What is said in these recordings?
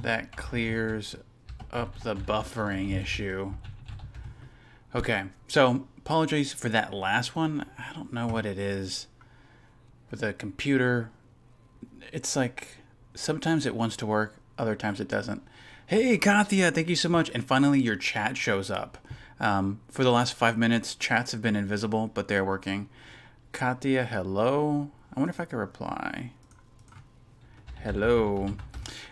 That clears up the buffering issue. Okay, so apologies for that last one. I don't know what it is with the computer. It's like sometimes it wants to work, other times it doesn't. Hey, Kathia, thank you so much. And finally, your chat shows up. For the last 5 minutes, chats have been invisible, but they're working. Katia, hello. I wonder if I can reply. Hello.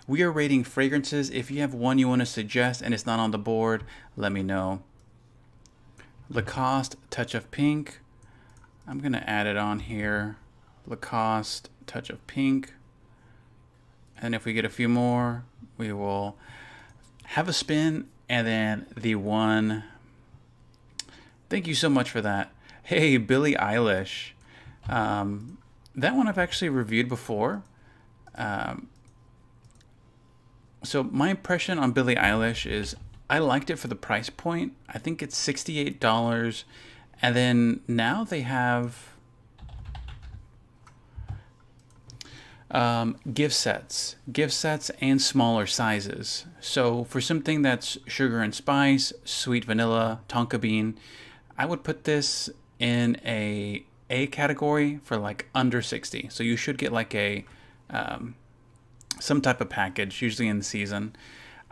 We are rating fragrances. If you have one you want to suggest and it's not on the board, let me know. Lacoste Touch of Pink. I'm going to add it on here. Lacoste Touch of Pink. And if we get a few more, we will have a spin and then the one. Thank you so much for that. Hey, Billie Eilish. That one I've actually reviewed before. So my impression on Billie Eilish is I liked it for the price point. I think it's $68. And then now they have gift sets and smaller sizes. So for something that's sugar and spice, sweet vanilla, tonka bean, I would put this in a category for like under 60. So you should get like a some type of package, usually in the season.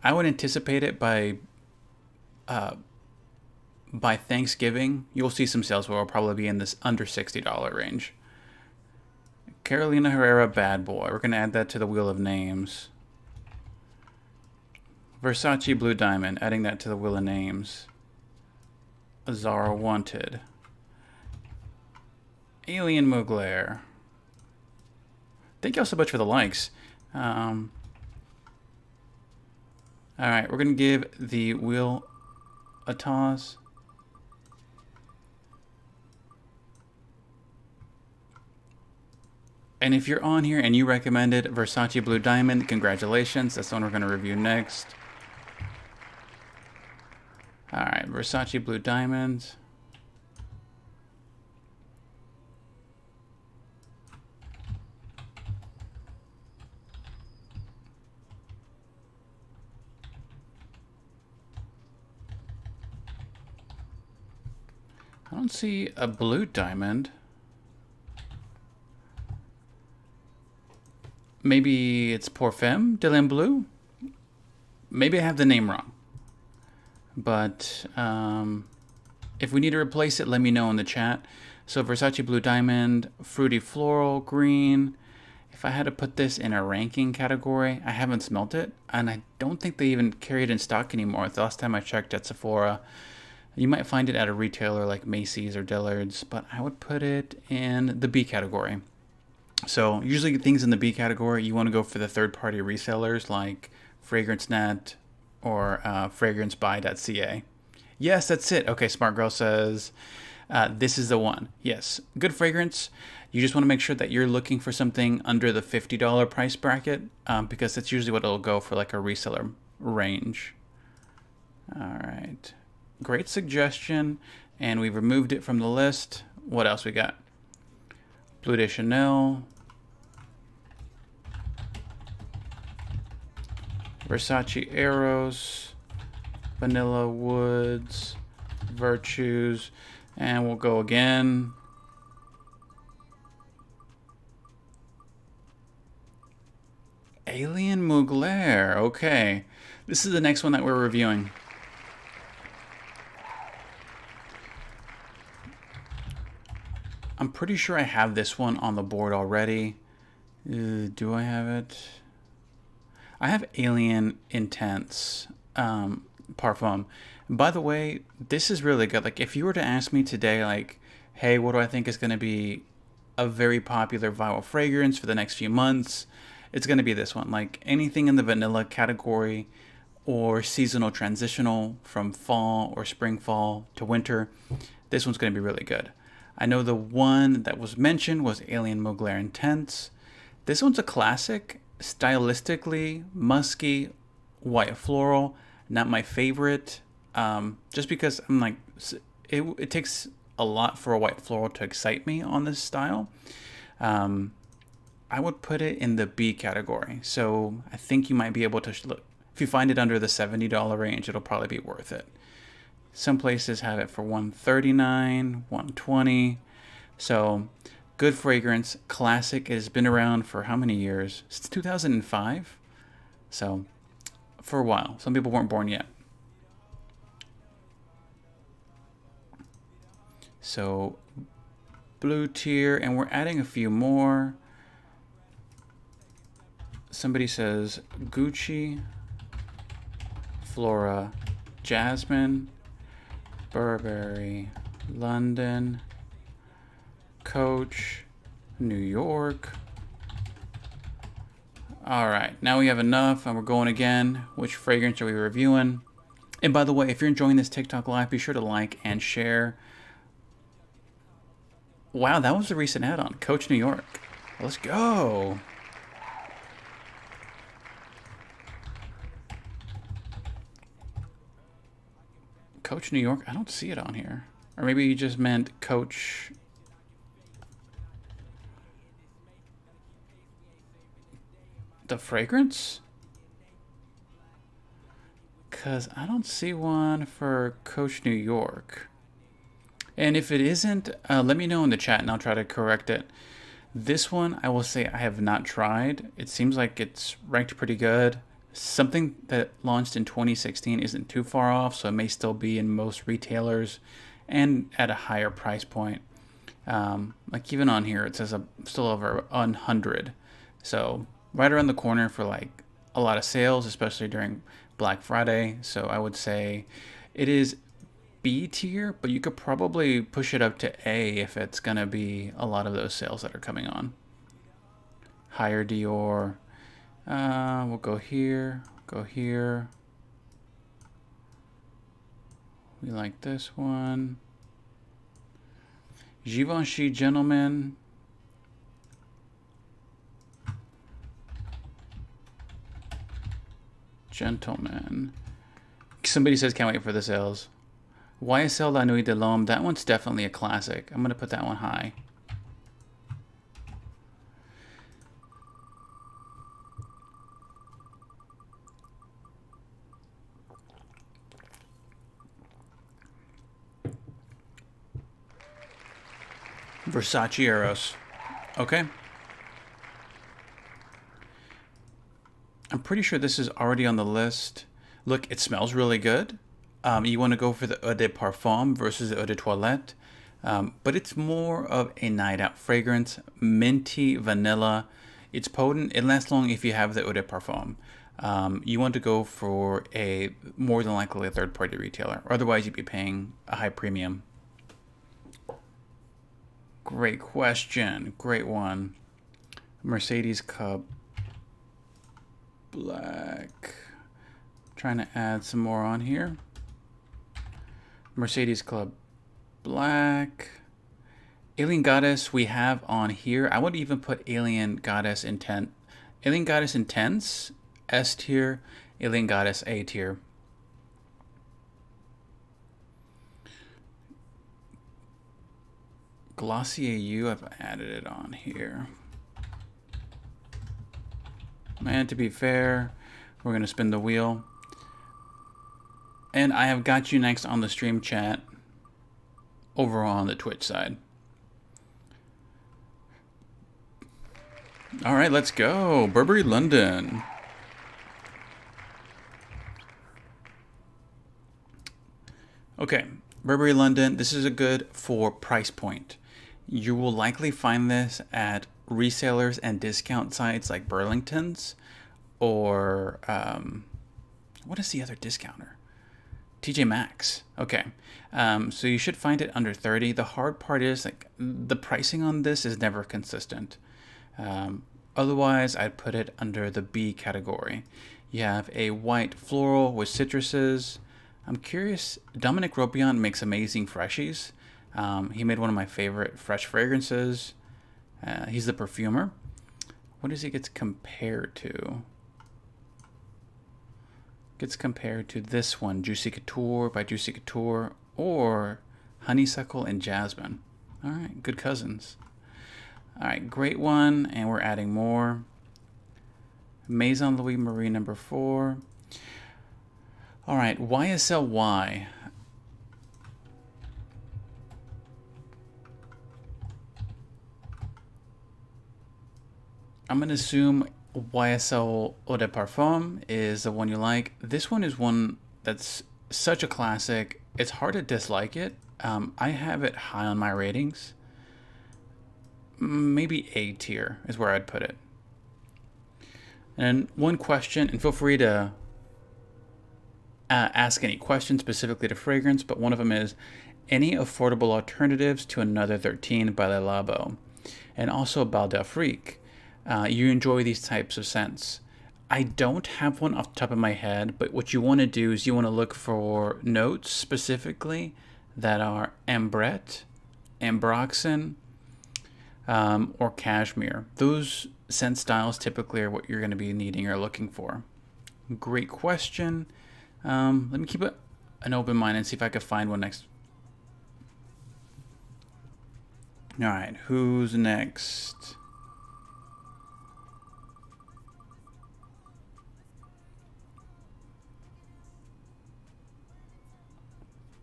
I would anticipate it by Thanksgiving. You'll see some sales where it'll probably be in this under $60 range. Carolina Herrera Bad Boy. We're going to add that to the wheel of names. Versace Blue Diamond. Adding that to the wheel of names. Zara Wanted. Alien Mugler. Thank you all so much for the likes. Alright, we're going to give the wheel a toss. And if you're on here and you recommended Versace Blue Diamond, congratulations. That's the one we're going to review next. Alright, Versace Blue Diamond. I don't see a blue diamond. Maybe it's Pour Femme de l'Homme Bleu? Maybe I have the name wrong. But if we need to replace it, let me know in the chat. So Versace Blue Diamond, Fruity Floral Green. If I had to put this in a ranking category, I haven't smelt it. And I don't think they even carry it in stock anymore. The last time I checked at Sephora. You might find it at a retailer like Macy's or Dillard's, but I would put it in the B category. So usually things in the B category, you want to go for the third-party resellers like FragranceNet or FragranceBuy.ca. Yes, that's it. Okay, Smart Girl says, this is the one. Yes, good fragrance. You just want to make sure that you're looking for something under the $50 price bracket because that's usually what it'll go for, like a reseller range. All right. Great suggestion, and we've removed it from the list. What else we got? Bleu de Chanel, Versace Eros, Vanilla Woods, Virtues, and we'll go again. Alien Mugler. Okay, this is the next one that we're reviewing. I'm pretty sure I have this one on the board already. Do I have it? I have Alien Intense Parfum. By the way, this is really good. Like, if you were to ask me today, like, hey, what do I think is going to be a very popular viral fragrance for the next few months? It's going to be this one. Like, anything in the vanilla category or seasonal transitional from fall or spring, fall to winter, this one's going to be really good. I know the one that was mentioned was Alien Mugler Intense. This one's a classic, stylistically musky, white floral. Not my favorite, just because I'm like, it takes a lot for a white floral to excite me on this style. I would put it in the B category. So I think you might be able to look. If you find it under the $70 range, it'll probably be worth it. Some places have it for $139, $120. So good fragrance, classic. It has been around for how many years? Since 2005. So for a while. Some people weren't born yet. So blue tier, and we're adding a few more. Somebody says Gucci, Flora, Jasmine, Burberry, London, Coach, New York. All right, now we have enough, and we're going again. Which fragrance are we reviewing? And by the way, if you're enjoying this TikTok live, be sure to like and share. Wow, that was a recent add-on. Coach New York. Let's go. Coach New York? I don't see it on here. Or maybe you just meant Coach... the fragrance? Because I don't see one for Coach New York. And if it isn't, let me know in the chat and I'll try to correct it. This one, I will say I have not tried. It seems like it's ranked pretty good. Something that launched in 2016 isn't too far off, so it may still be in most retailers and at a higher price point. Like even on here, it says still over 100. So right around the corner for like a lot of sales, especially during Black Friday. So I would say it is B tier, but you could probably push it up to A if it's gonna be a lot of those sales that are coming on. Higher Dior. We'll go here, go here. We like this one. Givenchy Gentleman. Gentleman. Somebody says can't wait for the sales. YSL La Nuit de l'Homme. That one's definitely a classic. I'm going to put that one high. Versace Eros. Okay. I'm pretty sure this is already on the list. Look, it smells really good. You want to go for the Eau de Parfum versus the Eau de Toilette. But it's more of a night out fragrance. Minty, vanilla. It's potent. It lasts long if you have the Eau de Parfum. You want to go for a more than likely a third party retailer. Otherwise, you'd be paying a high premium. Great question. Great one. Mercedes Cup Black. Trying to add some more on here. Mercedes Club Black. Alien Goddess we have on here. I would even put Alien Goddess Intense. Alien Goddess Intense, S tier. Alien Goddess, A tier. Glossier U, I've added it on here. And to be fair, we're going to spin the wheel. And I have got you next on the stream chat over on the Twitch side. All right, let's go. Burberry London. Okay, Burberry London. This is a good for price point. You will likely find this at resellers and discount sites like Burlington's or what is the other discounter? TJ Maxx. Okay, so you should find it under 30. The hard part is like the pricing on this is never consistent. Otherwise, I'd put it under the B category. You have a white floral with citruses. I'm curious, Dominic Robiant makes amazing freshies. He made one of my favorite fresh fragrances. He's the perfumer. What does he get compared to? Gets compared to this one, Juicy Couture by Juicy Couture, or Honeysuckle and Jasmine. All right, good cousins. All right, great one, and we're adding more. Maison Louis Marie number 4. All right, YSLY. I'm going to assume YSL Eau de Parfum is the one you like. This one is one that's such a classic. It's hard to dislike it. I have it high on my ratings. Maybe A tier is where I'd put it. And one question, and feel free to ask any questions specifically to fragrance, but one of them is, any affordable alternatives to Another 13 by Le Labo? And also Bal d'Afrique. You enjoy these types of scents. I don't have one off the top of my head, but what you want to do is you want to look for notes specifically that are ambrette, ambroxan, or cashmere. Those scent styles typically are what you're going to be needing or looking for. Great question. Let me keep an open mind and see if I can find one next. All right, who's next?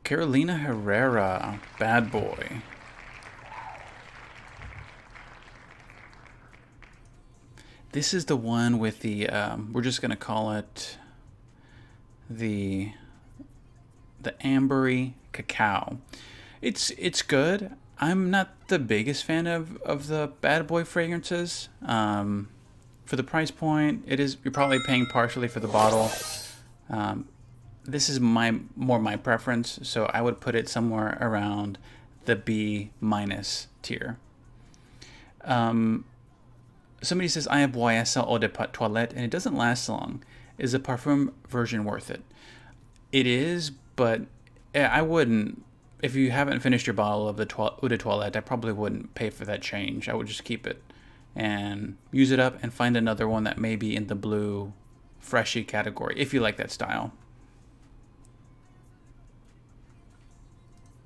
Carolina Herrera, Bad Boy. This is the one with the, we're just going to call it the ambery cacao. It's good. I'm not the biggest fan of the Bad Boy fragrances. For the price point, you're probably paying partially for the bottle. This is more my preference, so I would put it somewhere around the B- tier. Somebody says, I have YSL Eau de Toilette and it doesn't last long. Is the parfum version worth it? It is, but I wouldn't. If you haven't finished your bottle of the Eau de Toilette, I probably wouldn't pay for that change. I would just keep it and use it up and find another one that may be in the blue freshy category, if you like that style.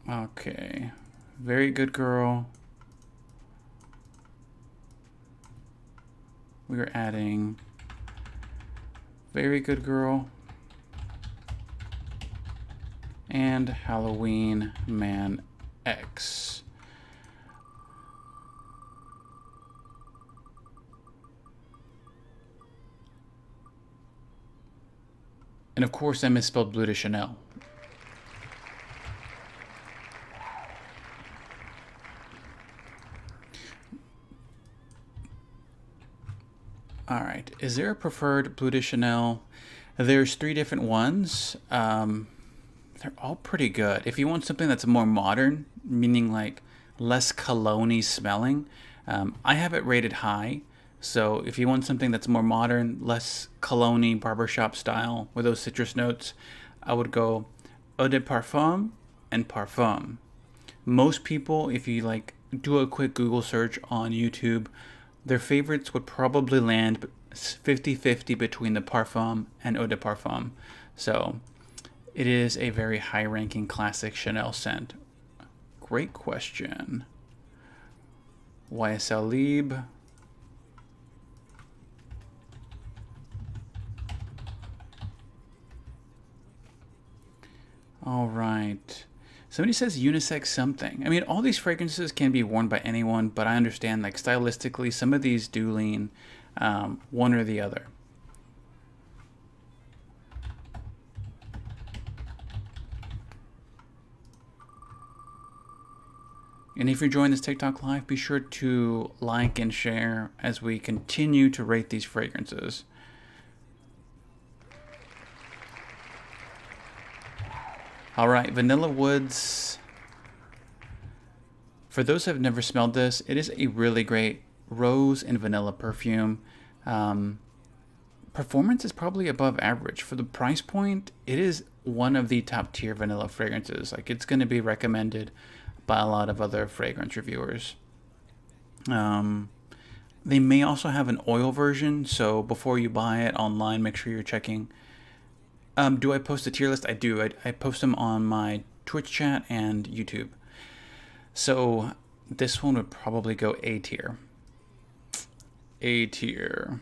Okay. Very Good Girl. We are adding Very Good Girl and Halloween Man X. And of course I misspelled Bleu de Chanel. All right, is there a preferred Bleu de Chanel? There's 3 different ones. They're all pretty good. If you want something that's more modern, meaning like less cologne-y smelling, I have it rated high. So if you want something that's more modern, less cologne-y barbershop style with those citrus notes, I would go Eau de Parfum and Parfum. Most people, if you like do a quick Google search on YouTube, their favorites would probably land 50-50 between the Parfum and Eau de Parfum. So it is a very high-ranking classic Chanel scent. Great question. YSL Libre. All right. Somebody says unisex something. I mean, all these fragrances can be worn by anyone, but I understand, like, stylistically, some of these do lean one or the other. And if you're enjoying this TikTok live, be sure to like and share as we continue to rate these fragrances. All right, Vanilla Woods. For those who have never smelled this, it is a really great rose and vanilla perfume. Performance is probably above average. For the price point, it is one of the top tier vanilla fragrances. Like, it's going to be recommended by a lot of other fragrance reviewers. They may also have an oil version, so before you buy it online, make sure you're checking. Do I post a tier list? I do. I post them on my Twitch chat and YouTube. So this one would probably go A tier. A tier.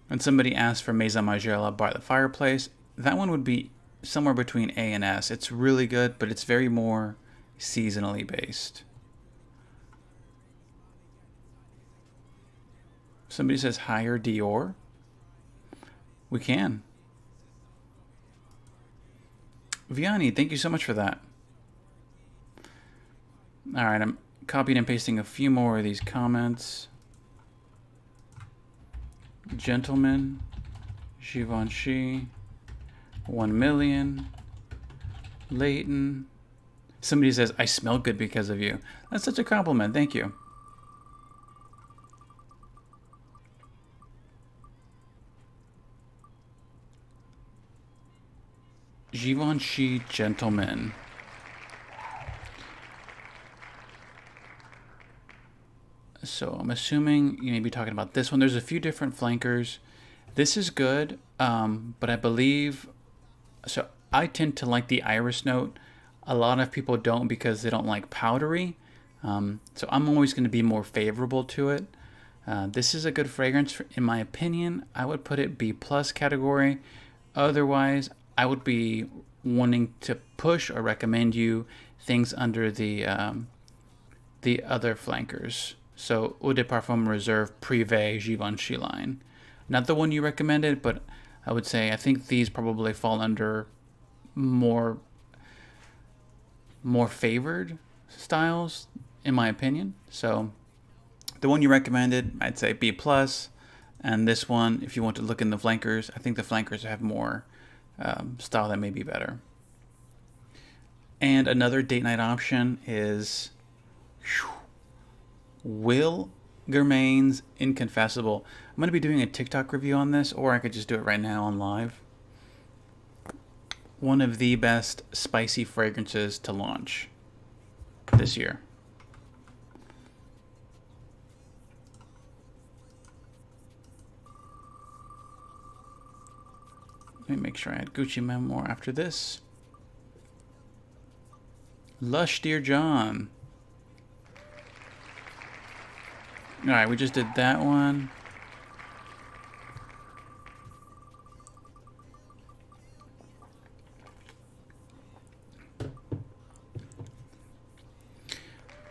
And somebody asked for Mesa Magella by the Fireplace. That one would be somewhere between A and S. It's really good, but it's very more seasonally based. Somebody says hire Dior. We can. Vianney, thank you so much for that. All right, I'm copying and pasting a few more of these comments. Gentleman, Givenchy, 1 million, Leighton. Somebody says, I smell good because of you. That's such a compliment. Thank you. Givenchy Gentleman. So I'm assuming you may be talking about this one. There's a few different flankers. This is good, but I believe... So I tend to like the iris note. A lot of people don't because they don't like powdery. So I'm always going to be more favorable to it. This is a good fragrance. In my opinion, I would put it B+ category. Otherwise, I would be wanting to push or recommend you things under the other flankers. So Eau de Parfum Reserve Privé Givenchy line. Not the one you recommended, but I would say I think these probably fall under more favored styles, in my opinion. So the one you recommended, I'd say B+. And this one, if you want to look in the flankers, I think the flankers have more style that may be better. And another date night option is Will Germain's Inconfessible. I'm going to be doing a TikTok review on this, or I could just do it right now on live. One of the best spicy fragrances to launch this year. Let me make sure I had Gucci Memoir after this. Lush Dear John. Alright, we just did that one.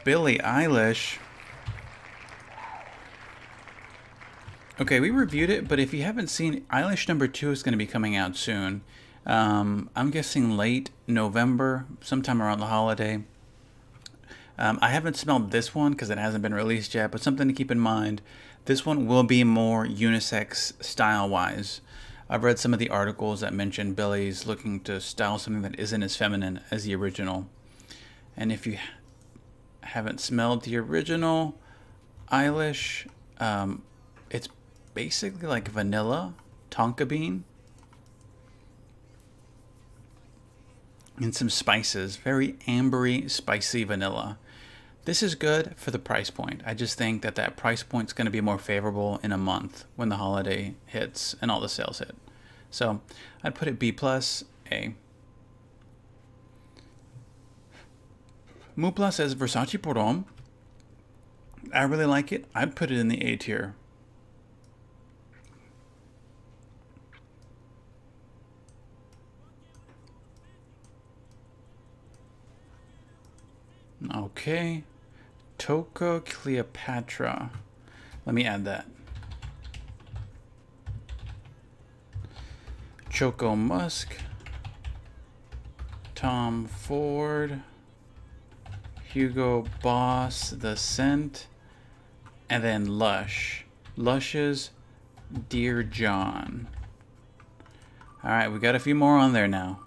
Billie Eilish. Okay, we reviewed it, but if you haven't seen, Eilish #2 is going to be coming out soon. I'm guessing late November, sometime around the holiday. I haven't smelled this one because it hasn't been released yet, but something to keep in mind. This one will be more unisex style-wise. I've read some of the articles that mention Billie's looking to style something that isn't as feminine as the original. And if you haven't smelled the original Eilish, it's basically like vanilla tonka bean and some spices, very ambery, spicy vanilla. This is good for the price point. I just think that that price point is going to be more favorable in a month when the holiday hits and all the sales hit. So I'd put it B+, A. Mupla says Versace Pour Homme. I really like it. I'd put it in the A tier. Okay. Tocco Cleopatra. Let me add that. Choco Musk. Tom Ford. Hugo Boss, The Scent. And then Lush. Lush's Dear John. Alright, we got a few more on there now.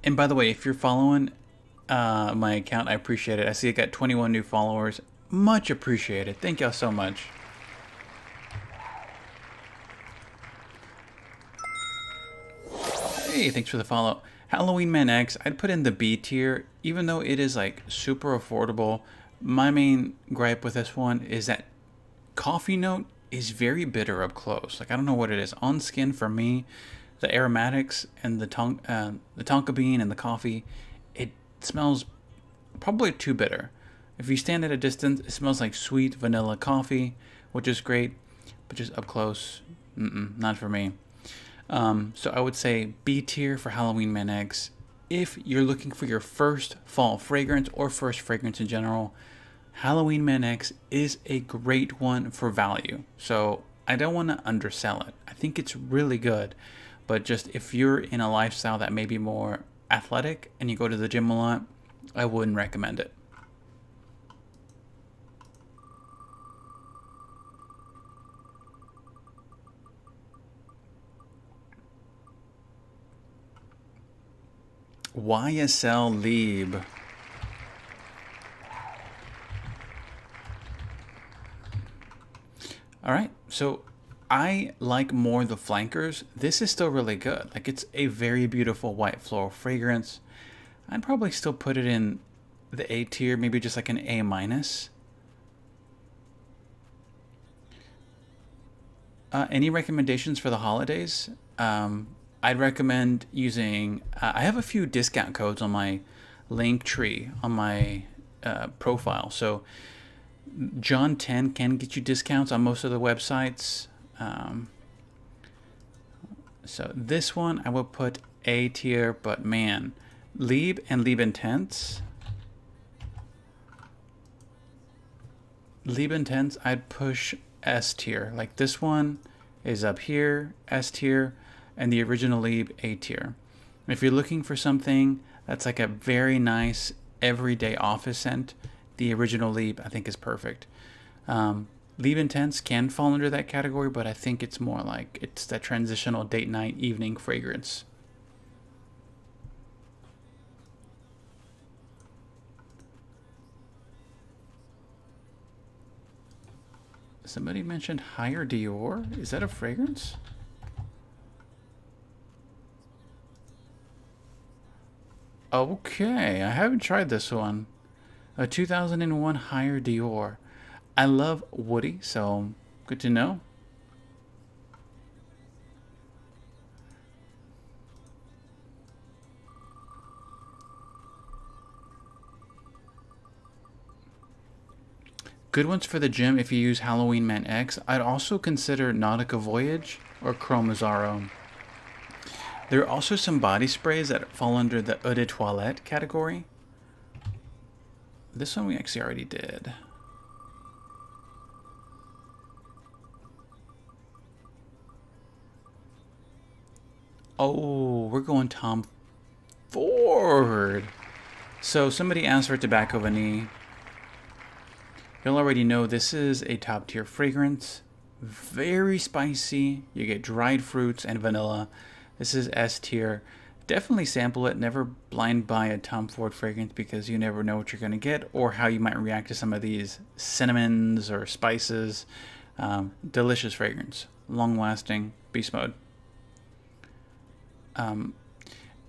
And by the way, if you're following my account, I appreciate it. I see I got 21 new followers. Much appreciated. Thank y'all so much. Hey, thanks for the follow. Halloween Man X, I'd put in the B tier, even though it is like super affordable. My main gripe with this one is that coffee note is very bitter up close. Like, I don't know what it is. On skin, for me, the aromatics and the tonka bean and the coffee, it smells probably too bitter. If you stand at a distance, it smells like sweet vanilla coffee, which is great, but just up close, not for me. So I would say B tier for Halloween Man X. If you're looking for your first fall fragrance or first fragrance in general, Halloween Man X is a great one for value. So I don't want to undersell it. I think it's really good, but just if you're in a lifestyle that may be more athletic and you go to the gym a lot, I wouldn't recommend it. YSL Lieb. All right, so I like more the flankers. This is still really good. Like, it's a very beautiful white floral fragrance. I'd probably still put it in the A tier, maybe just like an A minus. Any recommendations for the holidays? I'd recommend using. I have a few discount codes on my link tree on my profile. So John 10 can get you discounts on most of the websites. So this one I will put A tier, but man, Lieb and Lieb Intense. Lieb Intense, I'd push S tier. Like, this one is up here, S tier, and the original Lieb A tier. If you're looking for something that's like a very nice everyday office scent, the original Lieb I think is perfect. Lieb Intense can fall under that category, but I think it's more like it's that transitional date night evening fragrance. Somebody mentioned Higher Dior. Is that a fragrance? Okay, I haven't tried this one. A 2001 Higher Dior. I love woody, so good to know. Good ones for the gym if you use Halloween Man X. I'd also consider Nautica Voyage or Chromazaro. There are also some body sprays that fall under the Eau de Toilette category. This one we actually already did. Oh, we're going Tom Ford. So somebody asked for Tobacco Vanille. You'll already know this is a top tier fragrance. Very spicy. You get dried fruits and vanilla. This is S tier. Definitely sample it. Never blind buy a Tom Ford fragrance because you never know what you're going to get or how you might react to some of these cinnamons or spices. Delicious fragrance. Long lasting. Beast mode. And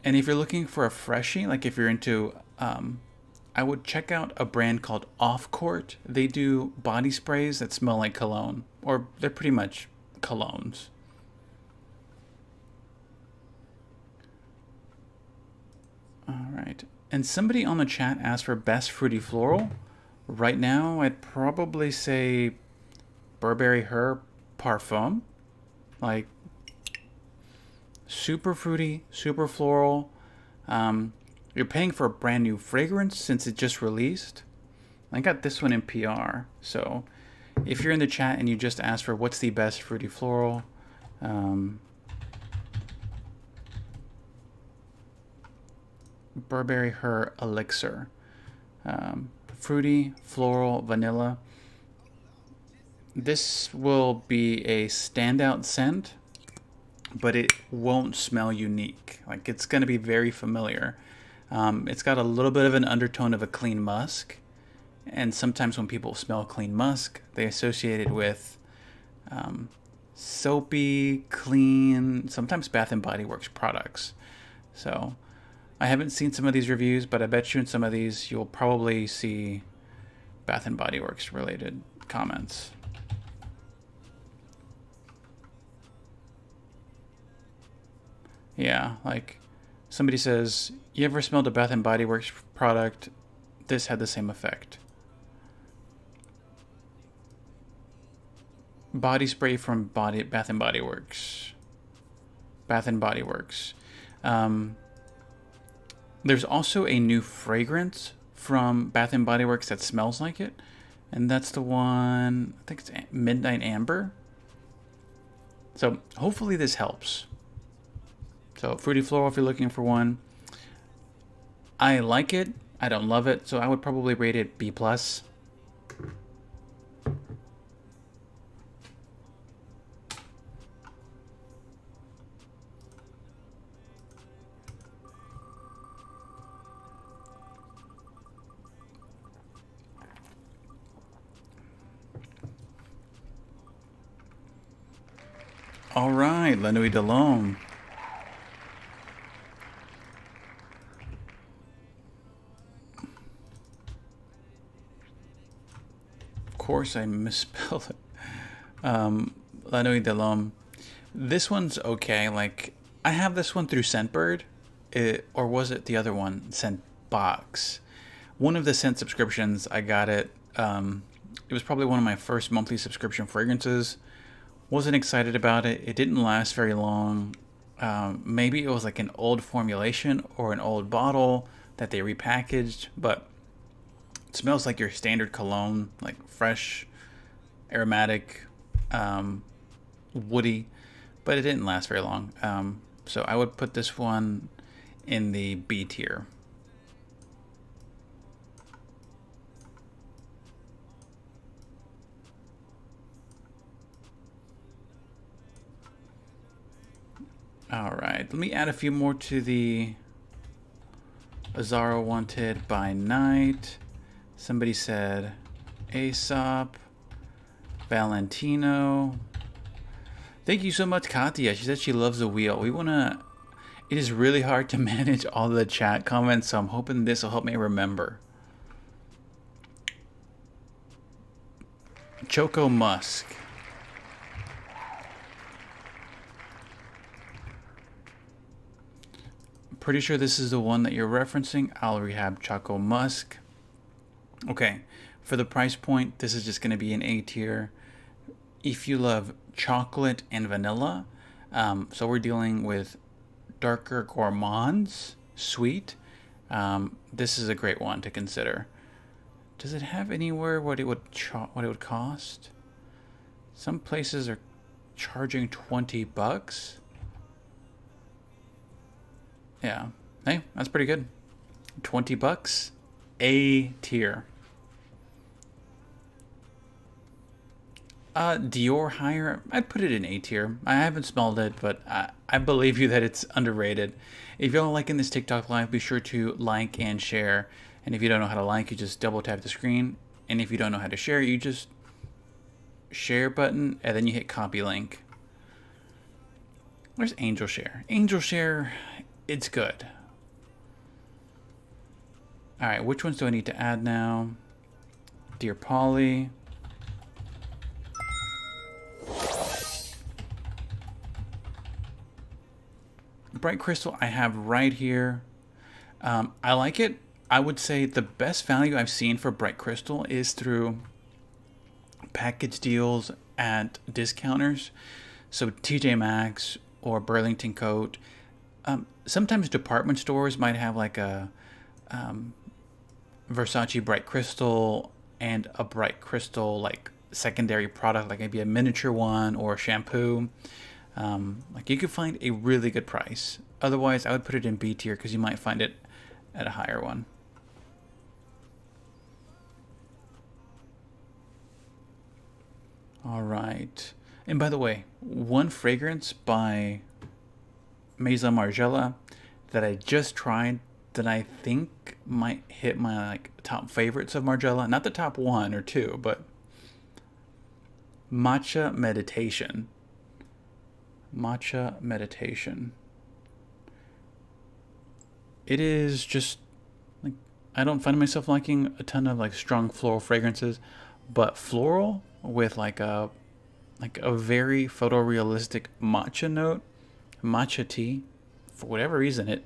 if you're looking for a freshie, like if you're into, I would check out a brand called Off Court. They do body sprays that smell like cologne, or they're pretty much colognes. All right. And somebody on the chat asked for best fruity floral. Right now, I'd probably say Burberry Her Parfum. Like, super fruity, super floral. You're paying for a brand new fragrance since it just released. I got this one in PR. So if you're in the chat and you just asked for what's the best fruity floral, Burberry Her Elixir. Fruity, floral, vanilla. This will be a standout scent, but it won't smell unique. Like, it's going to be very familiar. It's got a little bit of an undertone of a clean musk. And sometimes when people smell clean musk, they associate it with soapy, clean, sometimes Bath & Body Works products. So I haven't seen some of these reviews, but I bet you in some of these you'll probably see Bath & Body Works related comments. Yeah, like somebody says, you ever smelled a Bath & Body Works product? This had the same effect. body spray from Bath and Body Works. Bath and Body Works. There's also a new fragrance from Bath and Body Works that smells like it, and that's the one, I think it's Midnight Amber. So hopefully this helps. So Fruity Floral, if you're looking for one. I like it. I don't love it, so I would probably rate it B+. All right, La Nuit de l'Homme. Of course, I misspelled it. La Nuit de l'Homme. This one's okay. Like, I have this one through Scentbird, or was it the other one, Scentbox? One of the Scent subscriptions, I got it. It was probably one of my first monthly subscription fragrances. Wasn't excited about it. It didn't last very long. Maybe it was like an old formulation or an old bottle that they repackaged, but it smells like your standard cologne, like fresh, aromatic, woody, but it didn't last very long. So I would put this one in the B tier. All right, let me add a few more to the Azzaro Wanted by Night. Somebody said Aesop, Valentino. Thank you so much, Katya. She said she loves the wheel. It is really hard to manage all the chat comments, so I'm hoping this will help me remember. Choco Musk. Pretty sure this is the one that you're referencing. Al Rehab Choco Musk. Okay, for the price point, this is just going to be an A tier. If you love chocolate and vanilla, so we're dealing with darker gourmands, sweet. This is a great one to consider. Does it have anywhere what it would cost? Some places are charging $20. Yeah. Hey, that's pretty good. $20. A tier. Dior Higher, I'd put it in A tier. I haven't smelled it, but I believe you that it's underrated. If you're liking this TikTok live, be sure to like and share. And if you don't know how to like, you just double tap the screen. And if you don't know how to share, you just share button and then you hit copy link. Where's Angel Share? Angel Share, it's good. All right, which ones do I need to add now? Dear Polly. Bright Crystal I have right here. I like it. I would say the best value I've seen for Bright Crystal is through package deals at discounters. So TJ Maxx or Burlington Coat. Sometimes department stores might have like a Versace Bright Crystal and a Bright Crystal like secondary product, like maybe a miniature one or a shampoo. Like you could find a really good price. Otherwise, I would put it in B tier because you might find it at a higher one. All right. And by the way, one fragrance by Maison Margiela that I just tried that I think might hit my like top favorites of Margiela. Not the top 1 or 2, but Matcha Meditation. Matcha Meditation. It is just like, I don't find myself liking a ton of like strong floral fragrances, but floral with like a very photorealistic matcha note, matcha tea, for whatever reason, it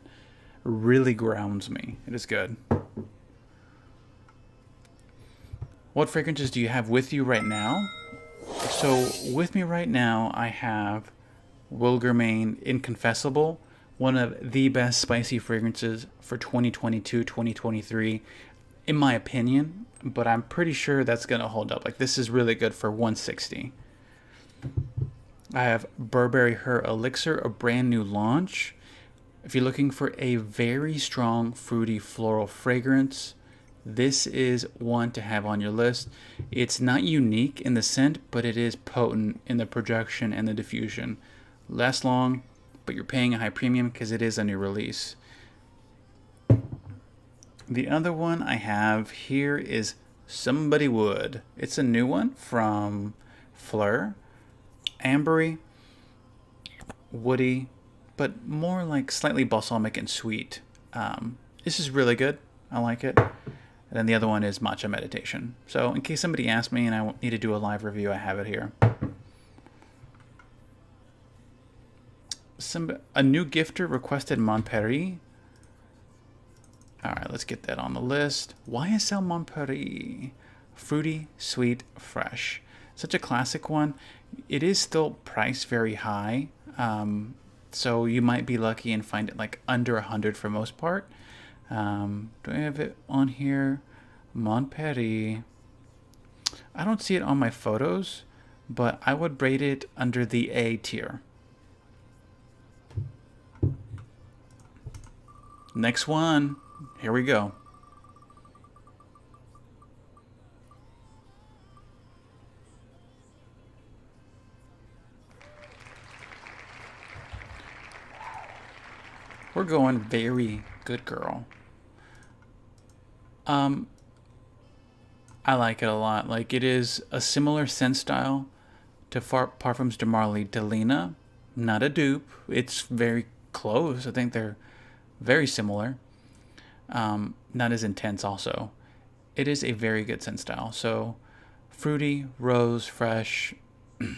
really grounds me. It is good. What fragrances do you have with you right now? So with me right now, I have Wilgermain Inconfessible, one of the best spicy fragrances for 2022, 2023, in my opinion, but I'm pretty sure that's going to hold up. Like, this is really good for 160. I have Burberry Her Elixir, a brand new launch. If you're looking for a very strong fruity floral fragrance, this is one to have on your list. It's not unique in the scent, but it is potent in the projection and the diffusion. Lasts long, but you're paying a high premium because it is a new release. The other one I have here is Somebody Would. It's a new one from Fleur. Ambery, woody, but more like slightly balsamic and sweet. This is really good. I like it. And then the other one is Matcha Meditation. So in case somebody asks me and I need to do a live review, I have it here. A new gifter requested Montpellier. All right, let's get that on the list. YSL Montpellier. Fruity, sweet, fresh. Such a classic one. It is still priced very high. So you might be lucky and find it like under 100 for most part. Do I have it on here? Montpellier. I don't see it on my photos, but I would rate it under the A tier. Next one. Here we go. We're going Very Good Girl. I like it a lot. Like, it is a similar scent style to Parfums de Marly Delina. Not a dupe. It's very close. I think they're very similar. Not as intense also. It is a very good scent style. So, fruity, rose, fresh. I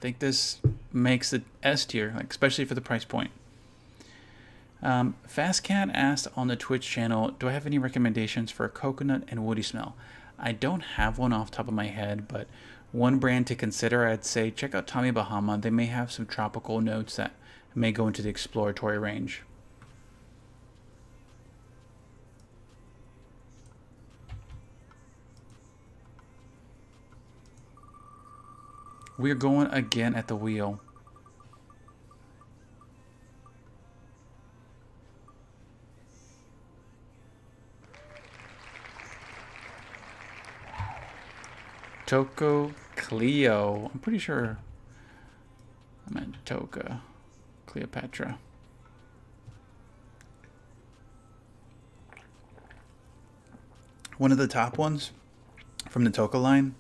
think this makes the S tier, like, especially for the price point. Fastcat asked on the Twitch channel, do I have any recommendations for a coconut and woody smell? I don't have one off the top of my head, but one brand to consider, I'd say check out Tommy Bahama. They may have some tropical notes that may go into the exploratory range. We're going again at the wheel. Toca Cleo. I'm pretty sure I meant Toca Cleopatra. One of the top ones from the Toca line.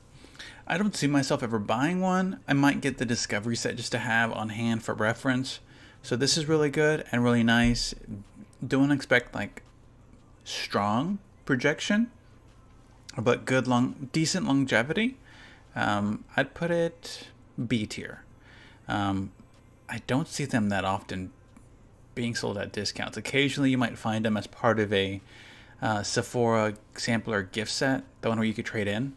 I don't see myself ever buying one. I might get the Discovery set just to have on hand for reference. So this is really good and really nice. Don't expect like strong projection, but good decent longevity. I'd put it B tier. I don't see them that often being sold at discounts. Occasionally you might find them as part of a Sephora sampler gift set, the one where you could trade in.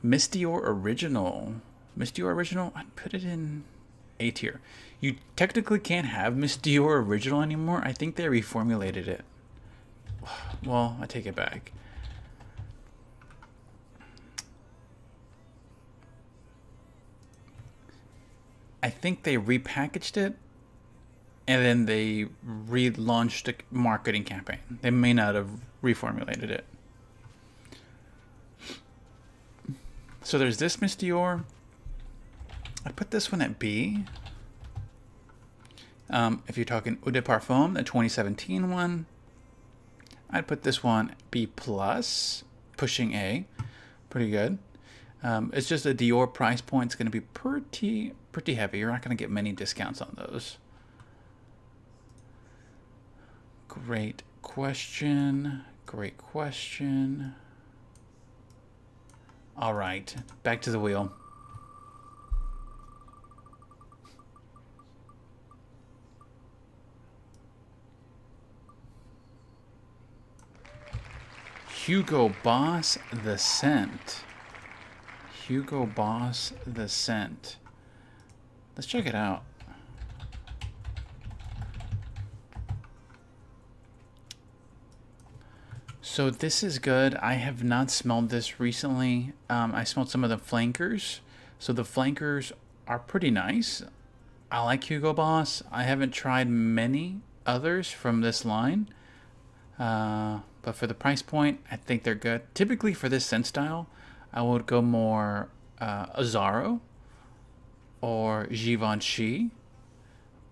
Miss Dior Original. Miss Dior Original, I'd put it in A tier. You technically can't have Miss Dior Original anymore. I think they reformulated it. Well, I take it back. I think they repackaged it and then they relaunched a marketing campaign. They may not have reformulated it. So there's this Miss Dior. I put this one at B. If you're talking Eau de Parfum, the 2017 one, I'd put this one B+, pushing A. Pretty good. It's just a Dior price point. It's going to be pretty heavy. You're not going to get many discounts on those. Great question. Great question. All right, back to the wheel. Hugo Boss, The Scent. Hugo Boss the scent. Let's check it out. So this is good. I have not smelled this recently. I smelled some of the flankers. So the flankers are pretty nice. I like Hugo Boss. I haven't tried many others from this line. But for the price point, I think they're good. Typically for this scent style, I would go more Azzaro or Givenchy.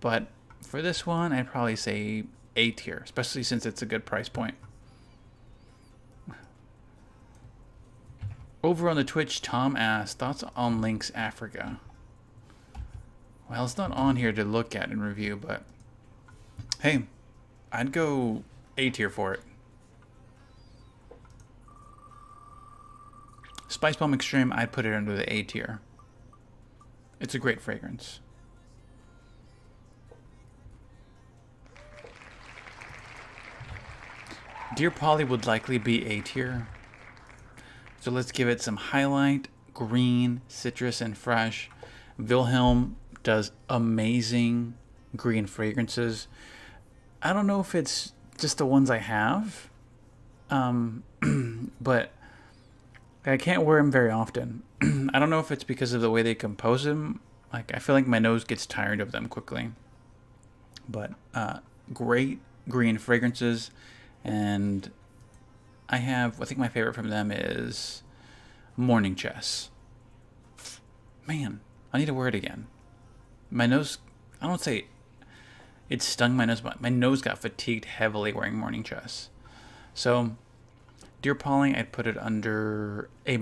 But for this one, I'd probably say A tier, especially since it's a good price point. Over on the Twitch, Tom asked, thoughts on Lynx Africa? Well, it's not on here to look at and review, but hey, I'd go A tier for it. Spice Bomb Extreme, I'd put it under the A tier. It's a great fragrance. Dear Polly would likely be A tier. So let's give it some highlight, green, citrus, and fresh. Wilhelm does amazing green fragrances. I don't know if it's just the ones I have, but I can't wear them very often. I don't know if it's because of the way they compose them. Like, I feel like my nose gets tired of them quickly. But great green fragrances, and I think my favorite from them is Morning Chess. Man, I need to wear it again. My nose, I don't say it stung my nose, but my nose got fatigued heavily wearing Morning Chess. So, Dear Polly, I'd put it under A-.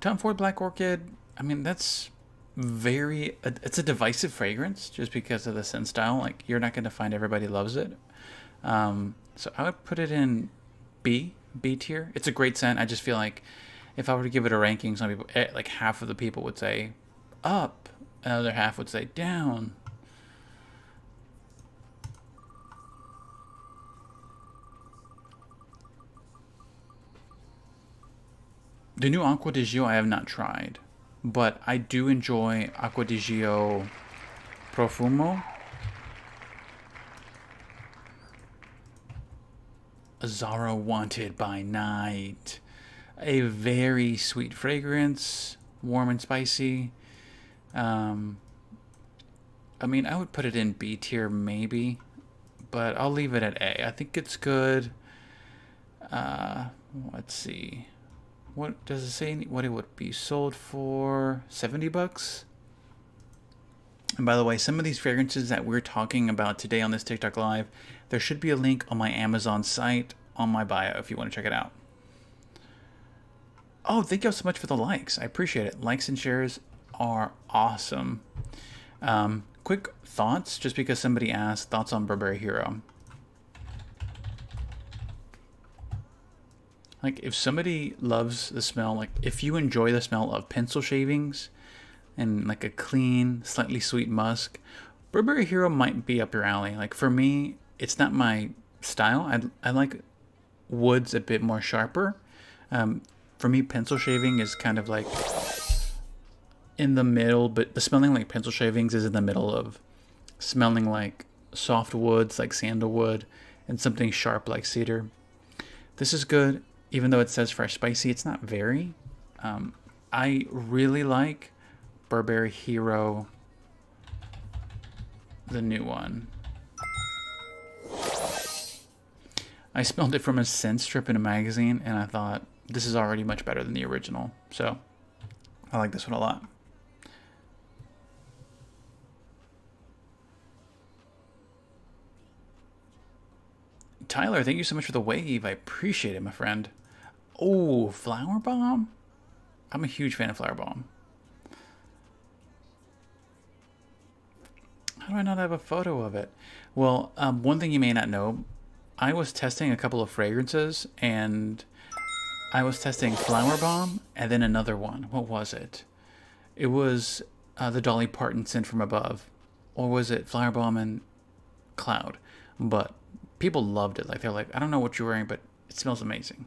Tom Ford Black Orchid, I mean, that's it's a divisive fragrance just because of the scent style. Like, you're not going to find everybody loves it. So I would put it in B tier. It's a great scent. I just feel like if I were to give it a ranking, some people, like half of the people would say up, another half would say down. The new Acqua di Gio I have not tried, but I do enjoy Acqua di Gio Profumo. Azzaro Wanted by Night. A very sweet fragrance, warm and spicy. I mean, I would put it in B tier maybe, but I'll leave it at A. I think it's good. Let's see. What does it say? What it would be sold for? $70? And by the way, some of these fragrances that we're talking about today on this TikTok Live, there should be a link on my Amazon site on my bio if you want to check it out. Oh, thank you so much for the likes. I appreciate it. Likes and shares are awesome. Quick thoughts, just because somebody asked, thoughts on Burberry Hero. Like, if somebody loves the smell, like if you enjoy the smell of pencil shavings and like a clean, slightly sweet musk, Burberry Hero might be up your alley. Like, for me, it's not my style. I like woods a bit more sharper. For me, pencil shaving is kind of like in the middle, but the smelling like pencil shavings is in the middle of smelling like soft woods like sandalwood and something sharp like cedar. This is good. Even though it says fresh spicy, it's not very. I really like Burberry Hero, the new one. I smelled it from a scent strip in a magazine, and I thought, this is already much better than the original. So, I like this one a lot. Tyler, thank you so much for the wave. I appreciate it, my friend. Oh, Flower Bomb? I'm a huge fan of Flower Bomb. How do I not have a photo of it? Well, one thing you may not know, I was testing a couple of fragrances, and I was testing Flower Bomb and then another one. What was it? It was the Dolly Parton Scent from Above. Or was it Flower Bomb and Cloud? But people loved it. Like, they're like, I don't know what you're wearing, but it smells amazing.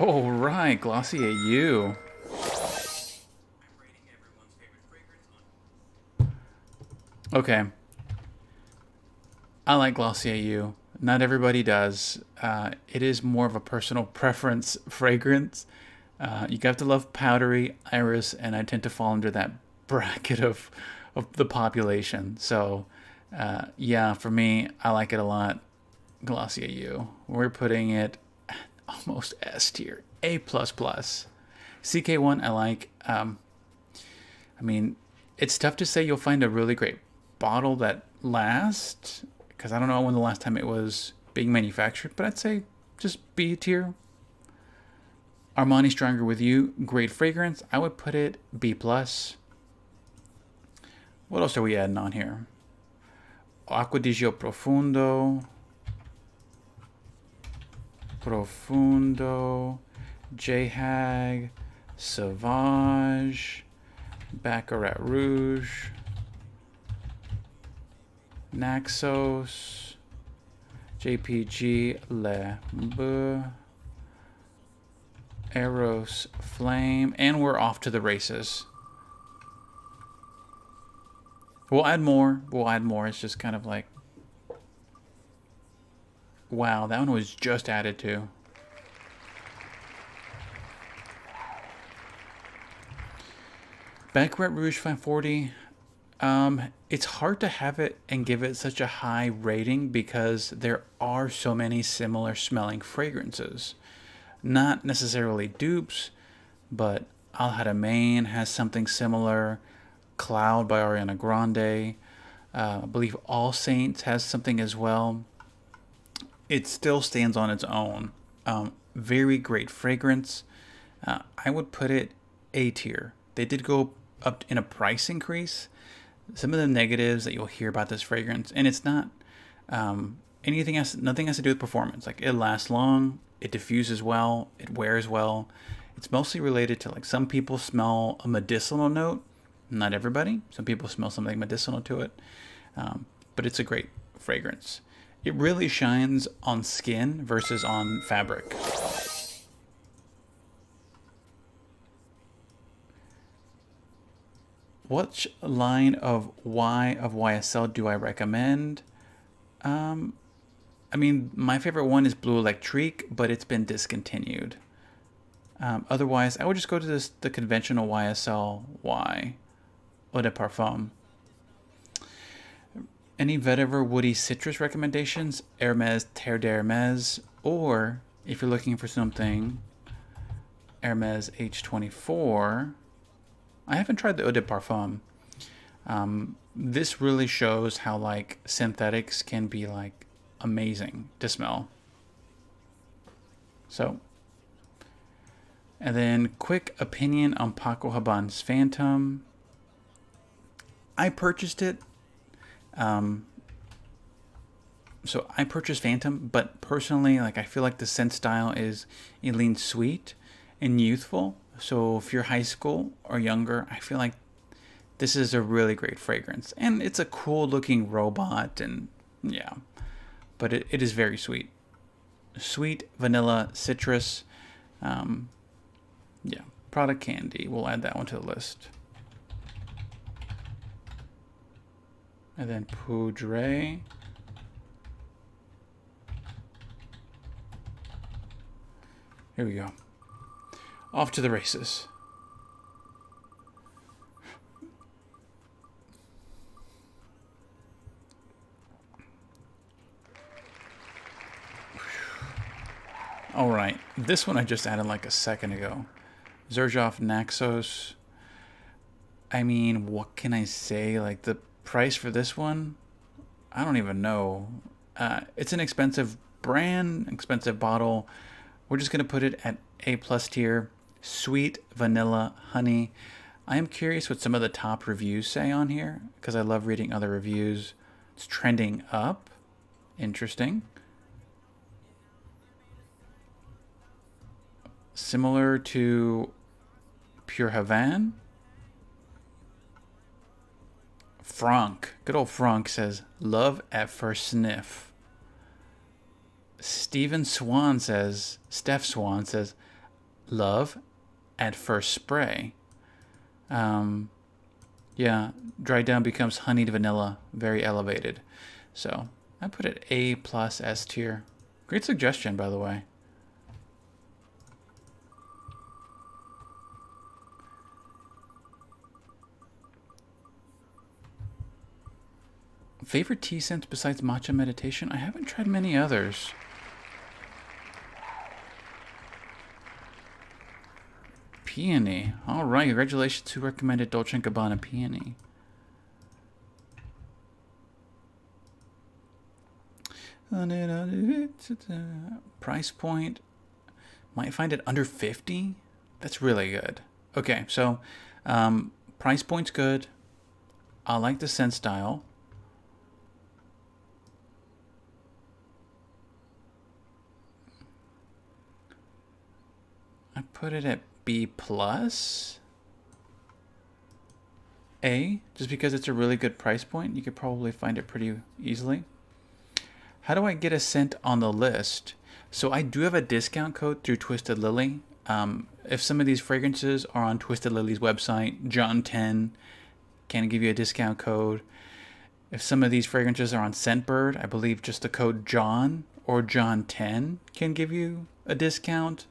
Oh, right. Glossier You. Okay. I like Glossier You. Not everybody does. It is more of a personal preference fragrance. You have to love powdery, iris, and I tend to fall under that bracket of the population. So, yeah, for me, I like it a lot. Glossier You. We're putting it almost S tier, A++. CK1, I like. I mean, it's tough to say you'll find a really great bottle that lasts because I don't know when the last time it was being manufactured, but I'd say just B tier. Armani Stronger With You, great fragrance. I would put it B+. What else are we adding on here? Acqua di Gio Profundo. J-Hag, Sauvage, Baccarat Rouge, Naxos, JPG Le Beau, Eros Flame, and we're off to the races. We'll add more. It's just kind of like, wow, that one was just added to. Baccarat Rouge 540. It's hard to have it and give it such a high rating because there are so many similar smelling fragrances. Not necessarily dupes, but Al Haramain has something similar. Cloud by Ariana Grande. I believe All Saints has something as well. It still stands on its own. Very great fragrance. I would put it A tier. They did go up in a price increase. Some of the negatives that you'll hear about this fragrance, and it's not nothing has to do with performance. Like, it lasts long, it diffuses well, it wears well. It's mostly related to, like, some people smell a medicinal note. Not everybody. Some people smell something medicinal to it. But it's a great fragrance. It really shines on skin versus on fabric. Which line of YSL do I recommend? I mean, my favorite one is Bleu Electrique, but it's been discontinued. Otherwise, I would just go to the conventional YSL Y, Eau de Parfum. Any vetiver woody citrus recommendations? Hermes Terre d'Hermes, or if you're looking for something, Hermes H24. I haven't tried the Eau de Parfum. This really shows how, like, synthetics can be, like, amazing to smell. So, and then quick opinion on Paco Rabanne's Phantom. I purchased it. So I purchased Phantom, but personally, like, I feel like the scent style is, it leans sweet and youthful. So if you're high school or younger, I feel like this is a really great fragrance. And it's a cool looking robot, and yeah, but it is very sweet. Sweet, vanilla, citrus. Yeah, product candy. We'll add that one to the list. And then Poudre. Here we go. Off to the races. All right, this one I just added like a second ago. Xerjoff Naxos. I mean, what can I say? Like, the price for this one, I don't even know. It's an expensive brand, expensive bottle. We're just gonna put it at A+ tier. Sweet vanilla honey. I am curious what some of the top reviews say on here because I love reading other reviews. It's trending up. Interesting. Similar to Pure Havane. Franck, good old Franck says, love at first sniff. Steph Swan says, love at first spray. Yeah, dried down becomes honeyed vanilla, very elevated. So I put it A plus S tier. Great suggestion, by the way. Favorite tea scents besides matcha meditation? I haven't tried many others. Peony. All right, congratulations who recommended Dolce & Gabbana Peony. Price point. Might find it under 50. That's really good. Okay, so price point's good. I like the scent style. I put it at B plus. A, just because it's a really good price point. You could probably find it pretty easily. How do I get a scent on the list? So I do have a discount code through Twisted Lily. If some of these fragrances are on Twisted Lily's website, John10 can give you a discount code. If some of these fragrances are on Scentbird, I believe just the code John or John10 can give you a discount.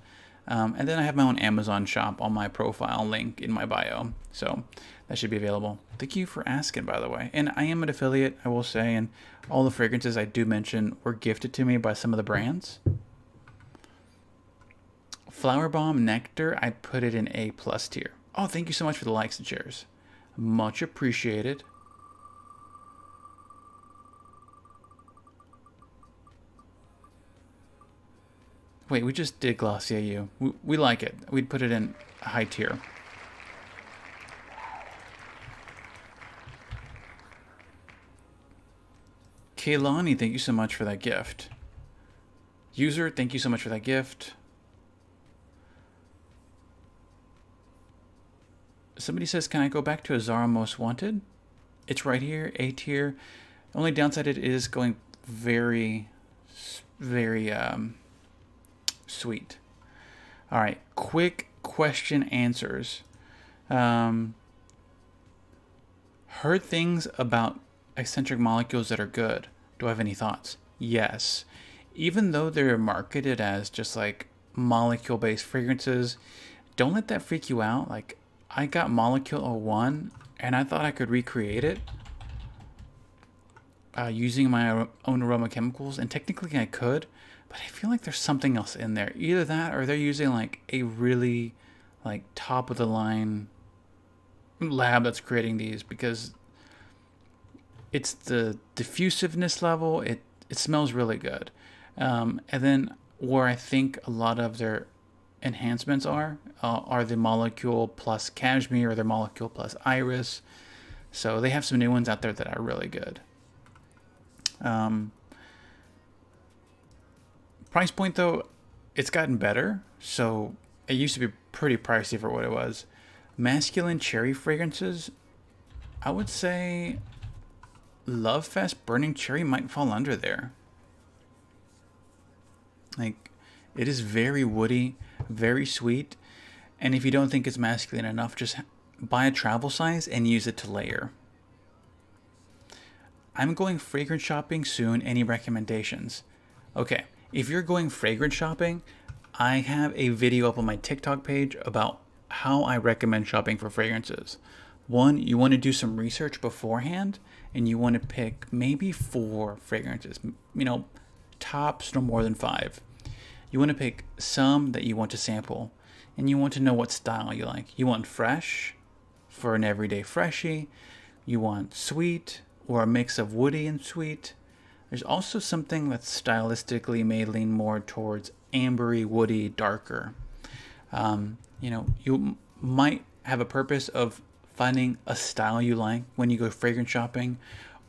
And then I have my own Amazon shop on my profile link in my bio. So that should be available. Thank you for asking, by the way. And I am an affiliate, I will say, and all the fragrances I do mention were gifted to me by some of the brands. Flower Bomb Nectar, I put it in A plus tier. Oh, thank you so much for the likes and shares. Much appreciated. Wait, we just did Glossier U. We like it. We'd put it in high tier. Kaylani, thank you so much for that gift. User, thank you so much for that gift. Somebody says, can I go back to Azara Most Wanted? It's right here, A tier. Only downside it is going very, very sweet. All right, quick question answers. Heard things about eccentric molecules that are good. Do I have any thoughts? Yes. Even though they're marketed as just like molecule-based fragrances, don't let that freak you out. Like, I got Molecule 01 and I thought I could recreate it using my own aroma chemicals, and technically I could, but I feel like there's something else in there. Either that or they're using like a really like top of the line lab that's creating these, because it's the diffusiveness level. It smells really good. And then where I think a lot of their enhancements are the molecule plus cashmere or their molecule plus iris. So they have some new ones out there that are really good. Price point though, it's gotten better. So it used to be pretty pricey for what it was. Masculine cherry fragrances, I would say Love Fest Burning Cherry might fall under there. Like, it is very woody, very sweet, and if you don't think it's masculine enough, just buy a travel size and use it to layer. I'm going fragrance shopping soon. Any recommendations? Okay, if you're going fragrance shopping, I have a video up on my TikTok page about how I recommend shopping for fragrances. One, you want to do some research beforehand, and you want to pick maybe 4 fragrances. You know, tops no more than 5. You want to pick some that you want to sample, and you want to know what style you like. You want fresh for an everyday freshie. You want sweet or a mix of woody and sweet. There's also something that stylistically may lean more towards ambery, woody, darker. You know, you might have a purpose of finding a style you like when you go fragrance shopping,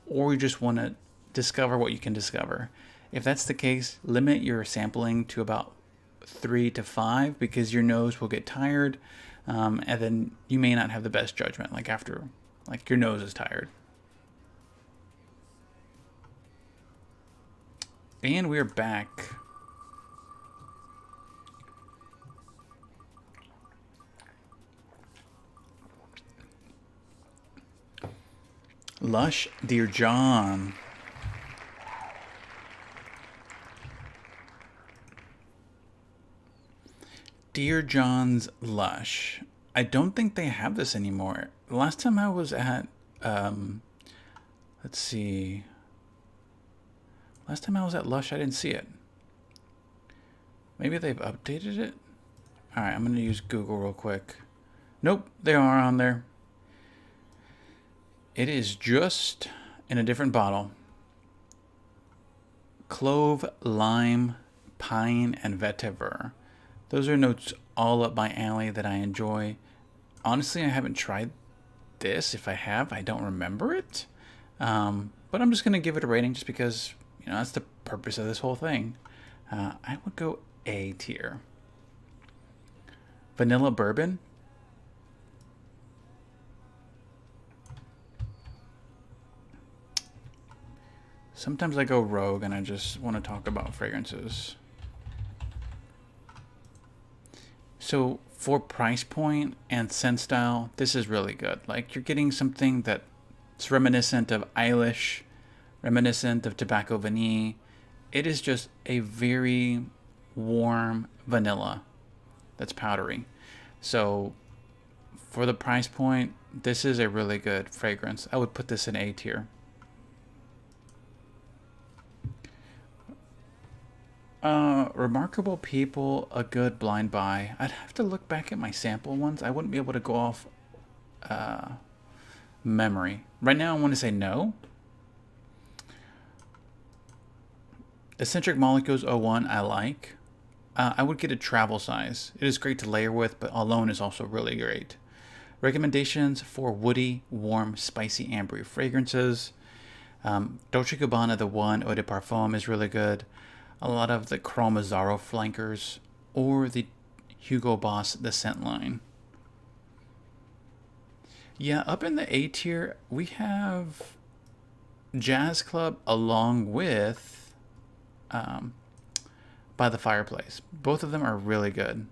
or you just want to discover what you can discover. If that's the case, limit your sampling to about 3 to 5, because your nose will get tired, and then you may not have the best judgment like after, like, your nose is tired. And we're back. Lush, Dear John. Dear John's Lush. I don't think they have this anymore. The last time I was at, let's see. Last time I was at Lush, I didn't see it. Maybe they've updated it? Alright, I'm going to use Google real quick. Nope, they are on there. It is just in a different bottle. Clove, lime, pine, and vetiver. Those are notes all up my alley that I enjoy. Honestly, I haven't tried this. If I have, I don't remember it. But I'm just going to give it a rating just because, you know, that's the purpose of this whole thing. I would go A tier. Vanilla bourbon. Sometimes I go rogue and I just want to talk about fragrances. So for price point and scent style, this is really good. Like, you're getting something that's reminiscent of Eilish, reminiscent of Tobacco Vanille. It is just a very warm vanilla that's powdery. So for the price point, this is a really good fragrance. I would put this in A tier. Remarkable People, a good blind buy. I'd have to look back at my sample ones. I wouldn't be able to go off memory. Right now I want to say no. Eccentric Molecules 01 I like. I would get a travel size. It is great to layer with, but alone is also really great. Recommendations for woody, warm, spicy, ambery fragrances. Dolce & Gabbana The One Eau de Parfum is really good. A lot of the Chrome Mazzaro flankers, or the Hugo Boss The Scent line. Yeah, up in the A tier, we have Jazz Club along with By the Fireplace. Both of them are really good.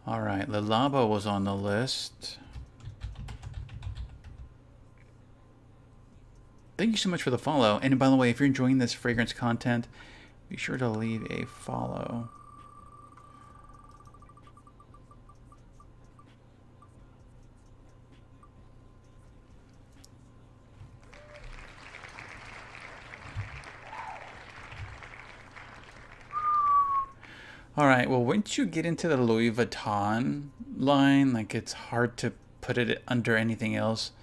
All right, Le Labo was on the list. Thank you so much for the follow. And by the way, if you're enjoying this fragrance content, be sure to leave a follow. All right, well, once you get into the Louis Vuitton line, like, it's hard to put it under anything else.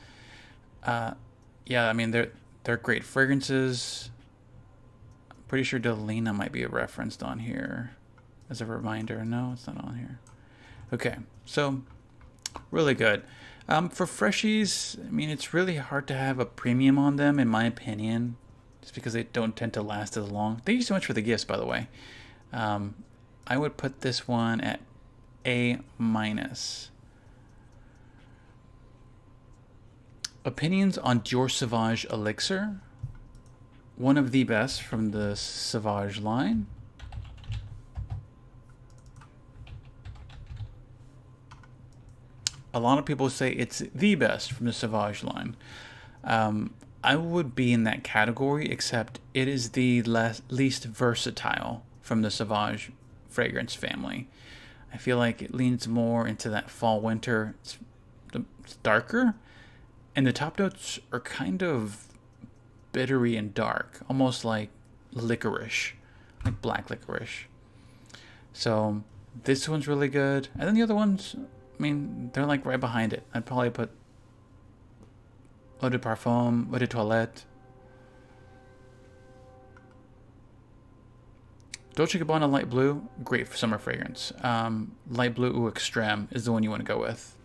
Yeah, I mean, they're great fragrances. I'm pretty sure Delina might be referenced on here as a reminder. No, it's not on here. Okay, so really good. For freshies, I mean, it's really hard to have a premium on them, in my opinion, just because they don't tend to last as long. Thank you so much for the gifts, by the way. I would put this one at A-. Opinions on Dior Sauvage Elixir. One of the best from the Sauvage line. A lot of people say it's the best from the Sauvage line. I would be in that category, except it is the least versatile from the Sauvage fragrance family. I feel like it leans more into that fall winter. It's darker, and the top notes are kind of bittery and dark, almost like licorice, like black licorice. So this one's really good, and then the other ones, I mean, they're like right behind it. I'd probably put Eau de Parfum, Eau de Toilette. Dolce & Gabbana Light Blue, great for summer fragrance. Light Blue Eau Extreme is the one you want to go with.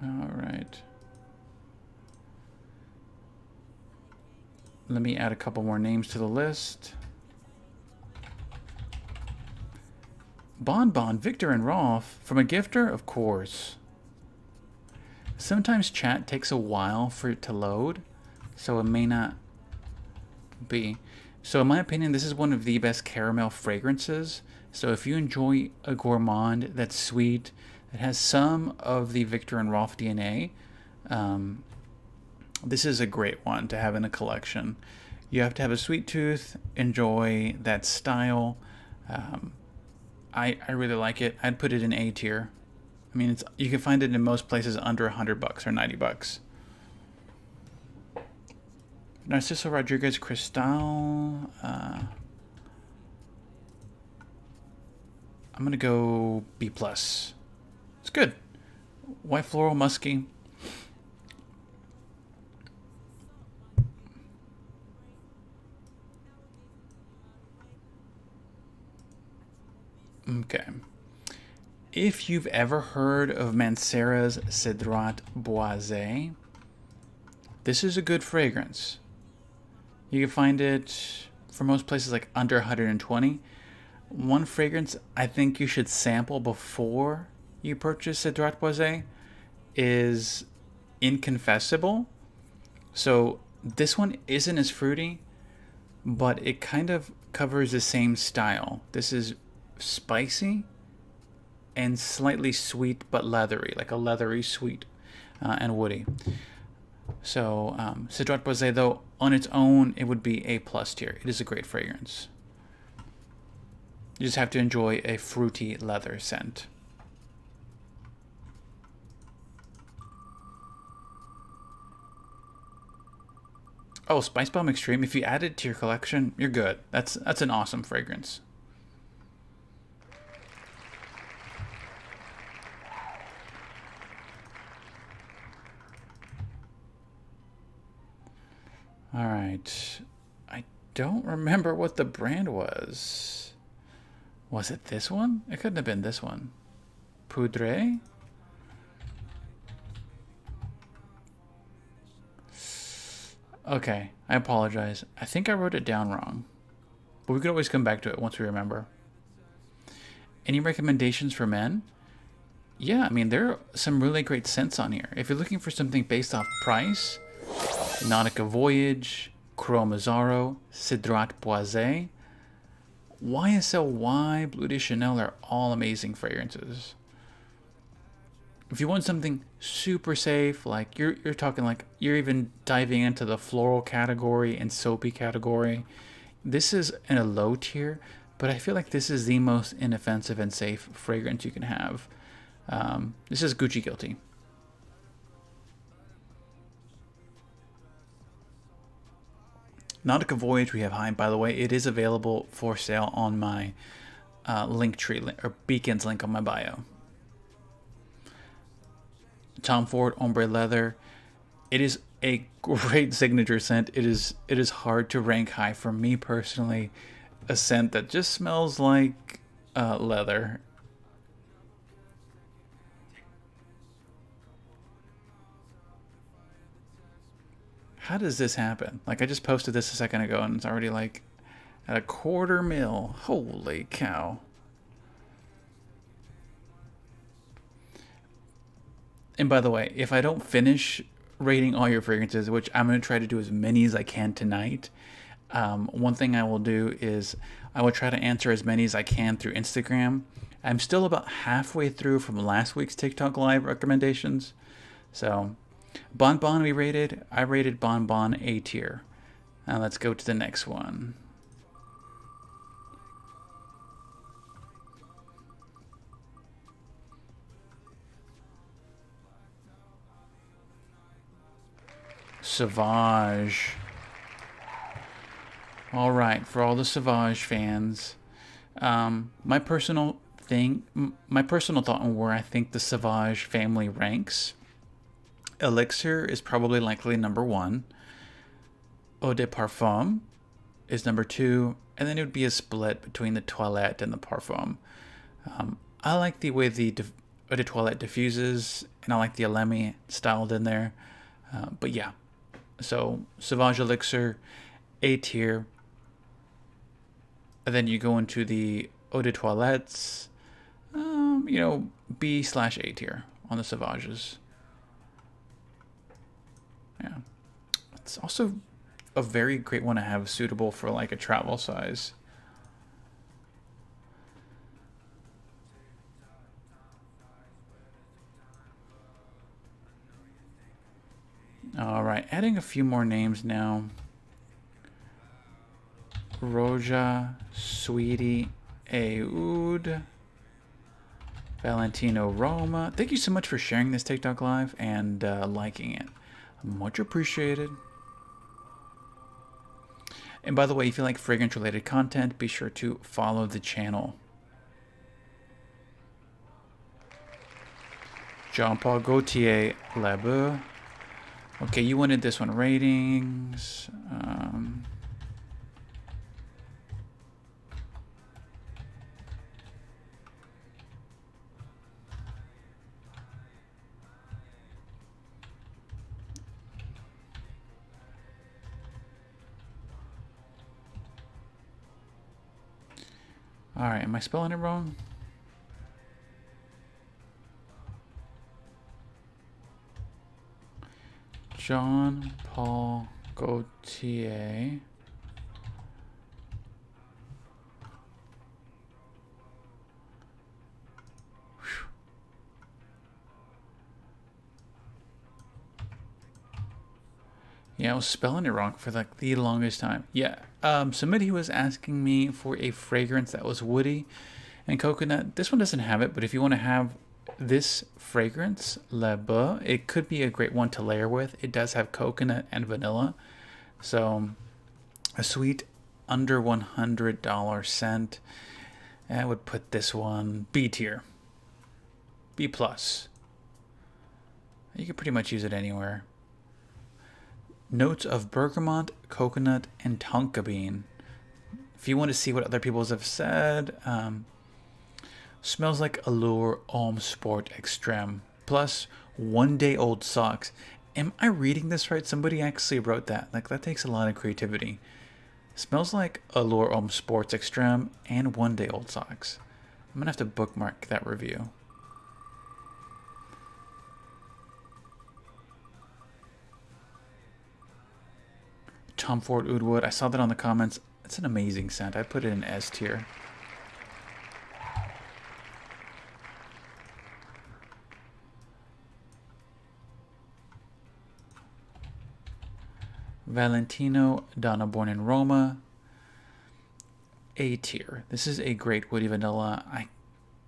All right. Let me add a couple more names to the list. Bon Bon, Victor and Rolf. From a gifter, of course. Sometimes chat takes a while for it to load, so it may not B. So in my opinion, this is one of the best caramel fragrances. So if you enjoy a gourmand that's sweet, that has some of the Viktor and Rolf DNA, this is a great one to have in a collection. You have to have a sweet tooth, enjoy that style. I really like it. I'd put it in A tier. I mean, you can find it in most places under $100 or $90. Narciso Rodriguez Cristal. I'm gonna go B+. It's good. White floral, musky. Okay. If you've ever heard of Mancera's Cedrat Boisé, this is a good fragrance. You can find it for most places like under 120. One fragrance I think you should sample before you purchase Cedrat Boisé is Inconfessible. So this one isn't as fruity, but it kind of covers the same style. This is spicy and slightly sweet but leathery, like a leathery sweet and woody. So Cedrat Boisé, though, on its own, it would be A+ tier. It is a great fragrance. You just have to enjoy a fruity leather scent. Oh, Spice Bomb Extreme. If you add it to your collection, you're good. That's an awesome fragrance. All right. I don't remember what the brand was. Was it this one? It couldn't have been this one. Poudre? Okay, I apologize. I think I wrote it down wrong. But we could always come back to it once we remember. Any recommendations for men? Yeah, I mean, there are some really great scents on here. If you're looking for something based off price, Nautica Voyage, Croix Mazzaro, Cedrat Boisé, YSL, Bleu de Chanel are all amazing fragrances. If you want something super safe, like you're talking like you're even diving into the floral category and soapy category, this is in a low tier, but I feel like this is the most inoffensive and safe fragrance you can have. This is Gucci Guilty. Nautica Voyage we have high. By the way, it is available for sale on my Linktree or Beacons link on my bio. Tom Ford Ombre Leather. It is a great signature scent. It is hard to rank high for me personally. A scent that just smells like leather. How does this happen? Like, I just posted this a second ago and it's already like at $250,000. Holy cow. And by the way, if I don't finish rating all your fragrances, which I'm going to try to do as many as I can tonight, one thing I will do is I will try to answer as many as I can through Instagram. I'm still about halfway through from last week's TikTok Live recommendations. So, Bon Bon we rated. I rated Bon Bon A tier. Now let's go to the next one. Sauvage. All right, for all the Sauvage fans, my personal thought on where I think the Sauvage family ranks. Elixir is probably likely number 1. Eau de Parfum is number 2, and then it would be a split between the Toilette and the Parfum. I like the way the Eau de Toilette diffuses, and I like the Alemi styled in there. But yeah, so Sauvage Elixir, A tier. And then you go into the Eau de Toilettes, B/A tier on the Sauvages. Yeah. It's also a very great one to have, suitable for like a travel size. All right, adding a few more names now. Roja, Sweetie, Aoud, Valentino Roma. Thank you so much for sharing this TikTok live and liking it. Much appreciated. And by the way, if you like fragrance related content, be sure to follow the channel. Jean-Paul Gaultier, Le Beau. Okay, you wanted this one, ratings. All right, am I spelling it wrong? Jean-Paul Gaultier. Yeah, I was spelling it wrong for like the longest time. Yeah, somebody was asking me for a fragrance that was woody and coconut. This one doesn't have it, but if you want to have this fragrance, Le Beau, it could be a great one to layer with. It does have coconut and vanilla. So a sweet under $100 scent. I would put this one B tier. B plus. You could pretty much use it anywhere. Notes of bergamot, coconut, and tonka bean. If you want to see what other people have said, smells like Allure Homme Sport Extreme. Plus, 1 day old socks. Am I reading this right? Somebody actually wrote that. Like, that takes a lot of creativity. Smells like Allure Homme Sports Extreme and 1 day old socks. I'm gonna have to bookmark that review. Tom Ford Oud Wood. I saw that on the comments. It's an amazing scent. I'd put it in S tier. Valentino Donna Born in Roma. A tier. This is a great woody vanilla.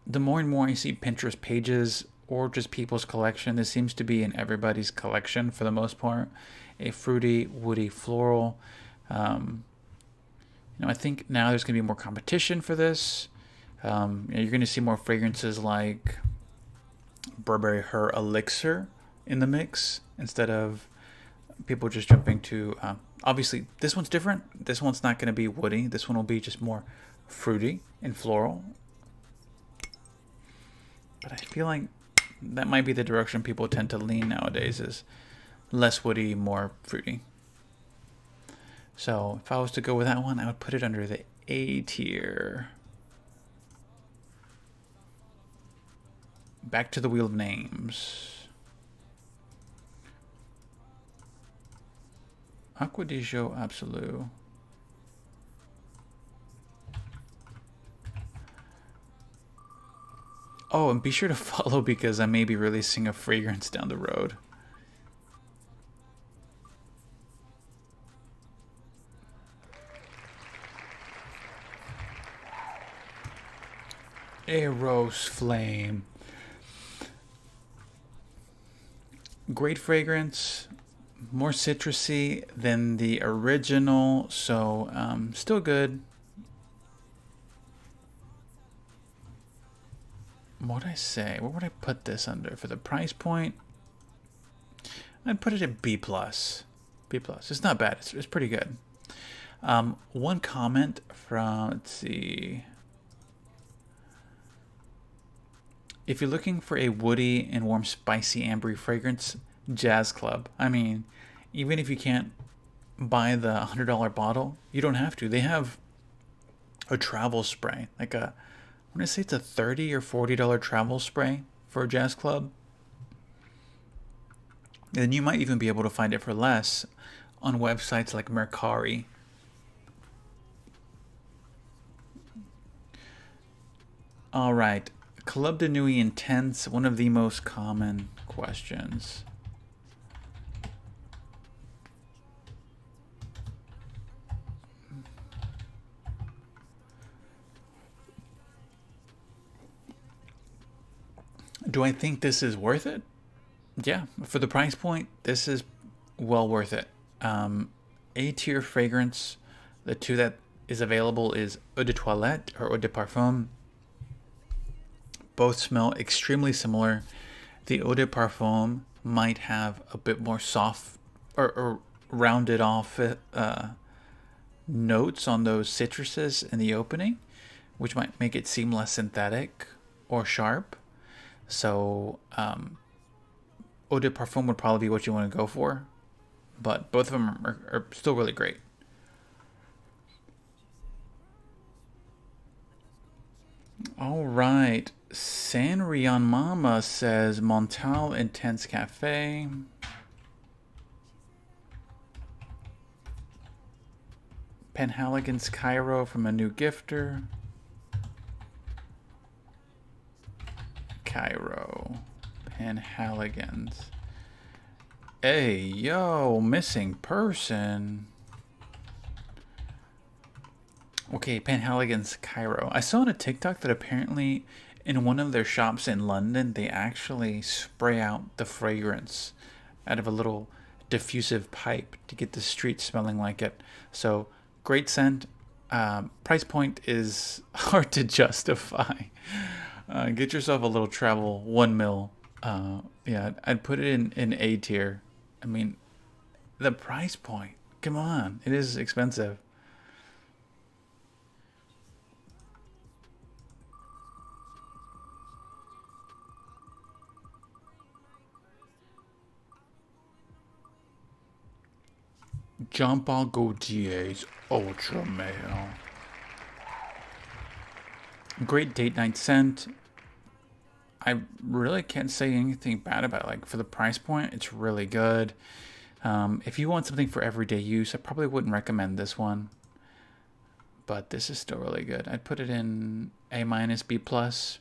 The more and more I see Pinterest pages or just people's collection, this seems to be in everybody's collection for the most part. A fruity, woody, floral. I think now there's going to be more competition for this. You're going to see more fragrances like Burberry Her Elixir in the mix instead of people just jumping to... obviously, this one's different. This one's not going to be woody. This one will be just more fruity and floral. But I feel like that might be the direction people tend to lean nowadays, is less woody, more fruity. So if I was to go with that one, I would put it under the A tier. Back to the wheel of names. Acqua di Gio Absolu. Oh, and be sure to follow because I may be releasing a fragrance down the road. Eros Flame. Great fragrance. More citrusy than the original, so still good. What would I say? What would I put this under for the price point? I'd put it at B plus. B plus. It's not bad. It's pretty good. One comment from, let's see. If you're looking for a woody and warm, spicy, ambery fragrance, Jazz Club. I mean, even if you can't buy the $100 bottle, you don't have to. They have a travel spray, like I'm gonna say it's a $30 or $40 travel spray for a Jazz Club. And you might even be able to find it for less on websites like Mercari. All right, Club de Nuit Intense, one of the most common questions. Do I think this is worth it? Yeah, for the price point, this is well worth it. A tier fragrance, the two that is available is Eau de Toilette or Eau de Parfum. Both smell extremely similar. The Eau de Parfum might have a bit more soft or rounded off notes on those citruses in the opening, which might make it seem less synthetic or sharp. So Eau de Parfum would probably be what you want to go for, but both of them are still really great. All right, San Rian Mama says Montal Intense Cafe. Penhaligon's Cairo from a new gifter. Cairo. Penhaligon's. Hey, yo, missing person. Okay, Penhaligon's Cairo. I saw on a TikTok that apparently in one of their shops in London, they actually spray out the fragrance out of a little diffusive pipe to get the street smelling like it. So, great scent. Price point is hard to justify. Get yourself a little travel 1 mil. Yeah, I'd put it in A tier. I mean, the price point. Come on, it is expensive. Jean Paul Gaultier's Ultra Male. Great date night scent. I really can't say anything bad about it. Like, for the price point, it's really good. If you want something for everyday use, I probably wouldn't recommend this one. But this is still really good. I'd put it in A minus, B plus.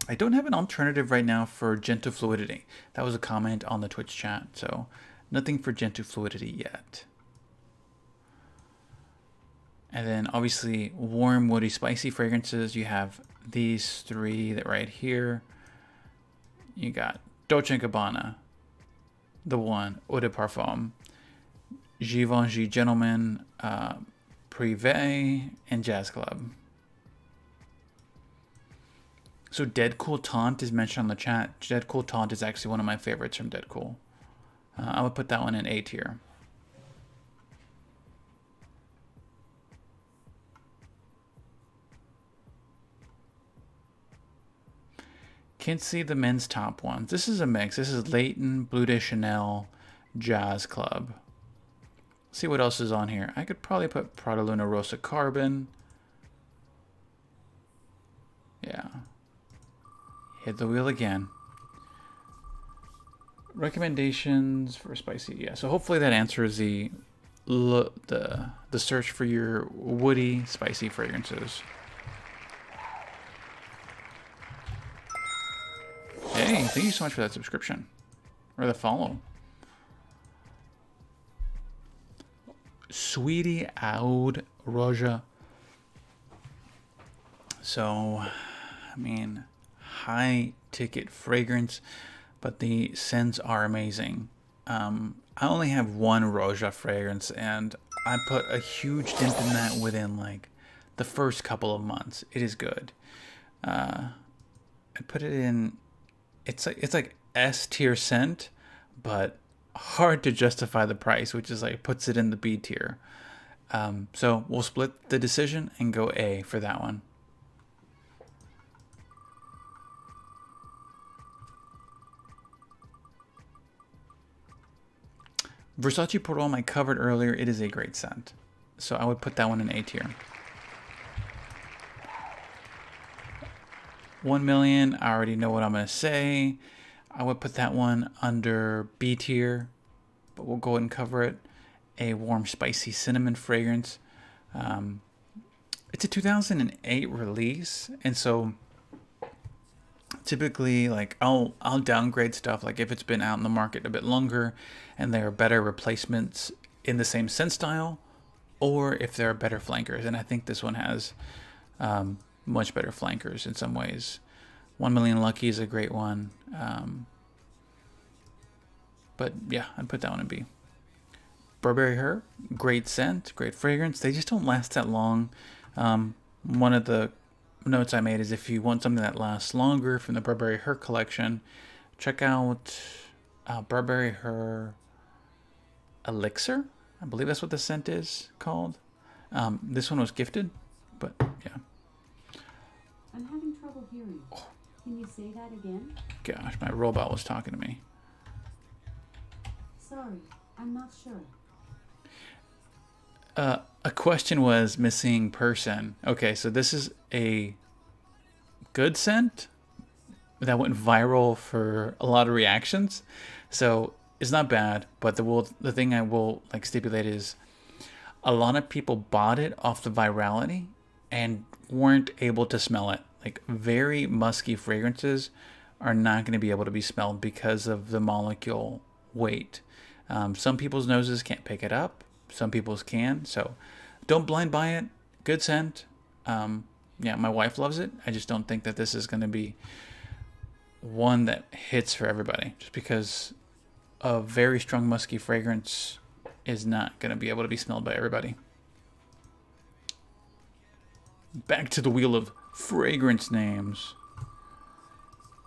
I don't have an alternative right now for Gentle Fluidity. That was a comment on the Twitch chat, so nothing for Gentle Fluidity yet. And then obviously warm, woody, spicy fragrances. You have these three that right here. You got Dolce & Gabbana, The One, Eau de Parfum, Givenchy Gentleman, Privé, and Jazz Club. So Dead Cool Taunt is mentioned on the chat. Dead Cool Taunt is actually one of my favorites from Dead Cool. I would put that one in A tier. Can't see the men's top ones. This is a mix. This is Leighton, Bleu de Chanel, Jazz Club. Let's see what else is on here. I could probably put Prada Luna Rosa Carbon. Yeah. Hit the wheel again. Recommendations for spicy. Yeah, so hopefully that answers the search for your woody, spicy fragrances. Hey, thank you so much for that subscription. Or the follow. Sweetie Oud Roja. So, I mean, high ticket fragrance, but the scents are amazing. I only have one Roja fragrance, and I put a huge dent in that within like the first couple of months. It is good. I put it in. It's like S tier scent, but hard to justify the price, which is like puts it in the B tier. So we'll split the decision and go A for that one. Versace Pour Homme I covered earlier. It is a great scent, so I would put that one in A tier. 1 million, I already know what I'm going to say. I would put that one under B tier, but we'll go ahead and cover it. a warm, spicy cinnamon fragrance. It's a 2008 release, and so typically, like, I'll downgrade stuff like if it's been out in the market a bit longer and there are better replacements in the same scent style, or if there are better flankers. And I think this one has much better flankers in some ways. 1 Million Lucky is a great one. But yeah, I'd put that one in B. Burberry Her, great scent, great fragrance. They just don't last that long. One of the notes I made is if you want something that lasts longer from the Burberry Her collection, check out Burberry Her Elixir. I believe that's what the scent is called. This one was gifted, but yeah. I'm having trouble hearing. Can you say that again? Gosh, my robot was talking to me. Sorry, I'm not sure. A question was missing person. Okay, so this is a good scent that went viral for a lot of reactions. So it's not bad, but the thing I will like stipulate is a lot of people bought it off the virality and weren't able to smell it. Like very musky fragrances are not going to be able to be smelled because of the molecule weight. Some people's noses can't pick it up. Some people's can. So don't blind buy it. Good scent. Yeah, my wife loves it. I just don't think that this is going to be one that hits for everybody. Just because a very strong musky fragrance is not going to be able to be smelled by everybody. Back to the wheel of fragrance names.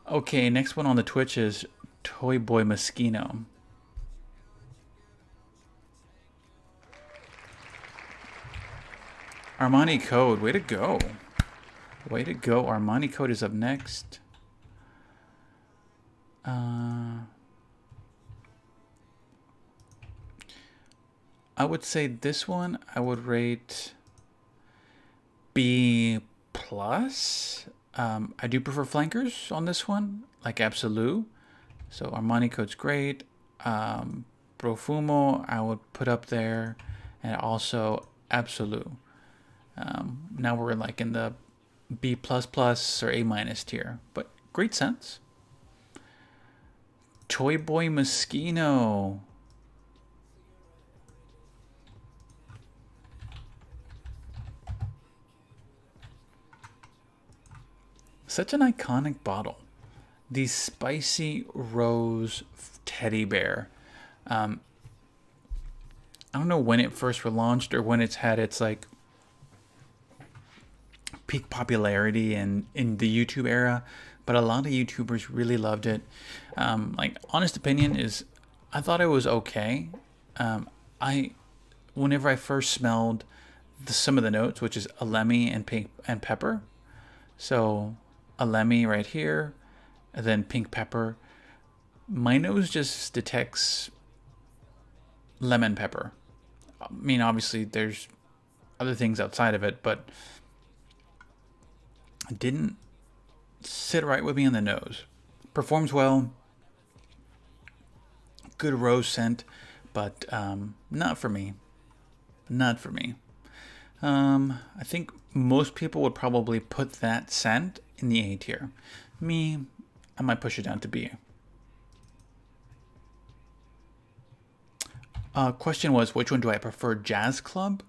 Okay, next one on the Twitch is Toy Boy Moschino. Armani Code, way to go. Way to go. Armani Code is up next. I would say this one I would rate B plus. I do prefer flankers on this one, like Absolute. So Armani Code's great. Profumo I would put up there, and also Absolute. Now we're like in the B++ or A- tier, but great scents. Toy Boy Moschino. Such an iconic bottle. The spicy rose teddy bear. I don't know when it first relaunched or when it's had its like peak popularity in the YouTube era, but a lot of YouTubers really loved it. Like honest opinion is, I thought it was okay. Whenever I first smelled some of the notes, which is alemi and pink and pepper, so alemi right here, and then pink pepper, my nose just detects lemon pepper. I mean, obviously there's other things outside of it, but it didn't sit right with me on the nose. Performs well, good rose scent, but not for me. Not for me. I think most people would probably put that scent in the A tier. Me, I might push it down to B. Question was, which one do I prefer, Jazz Club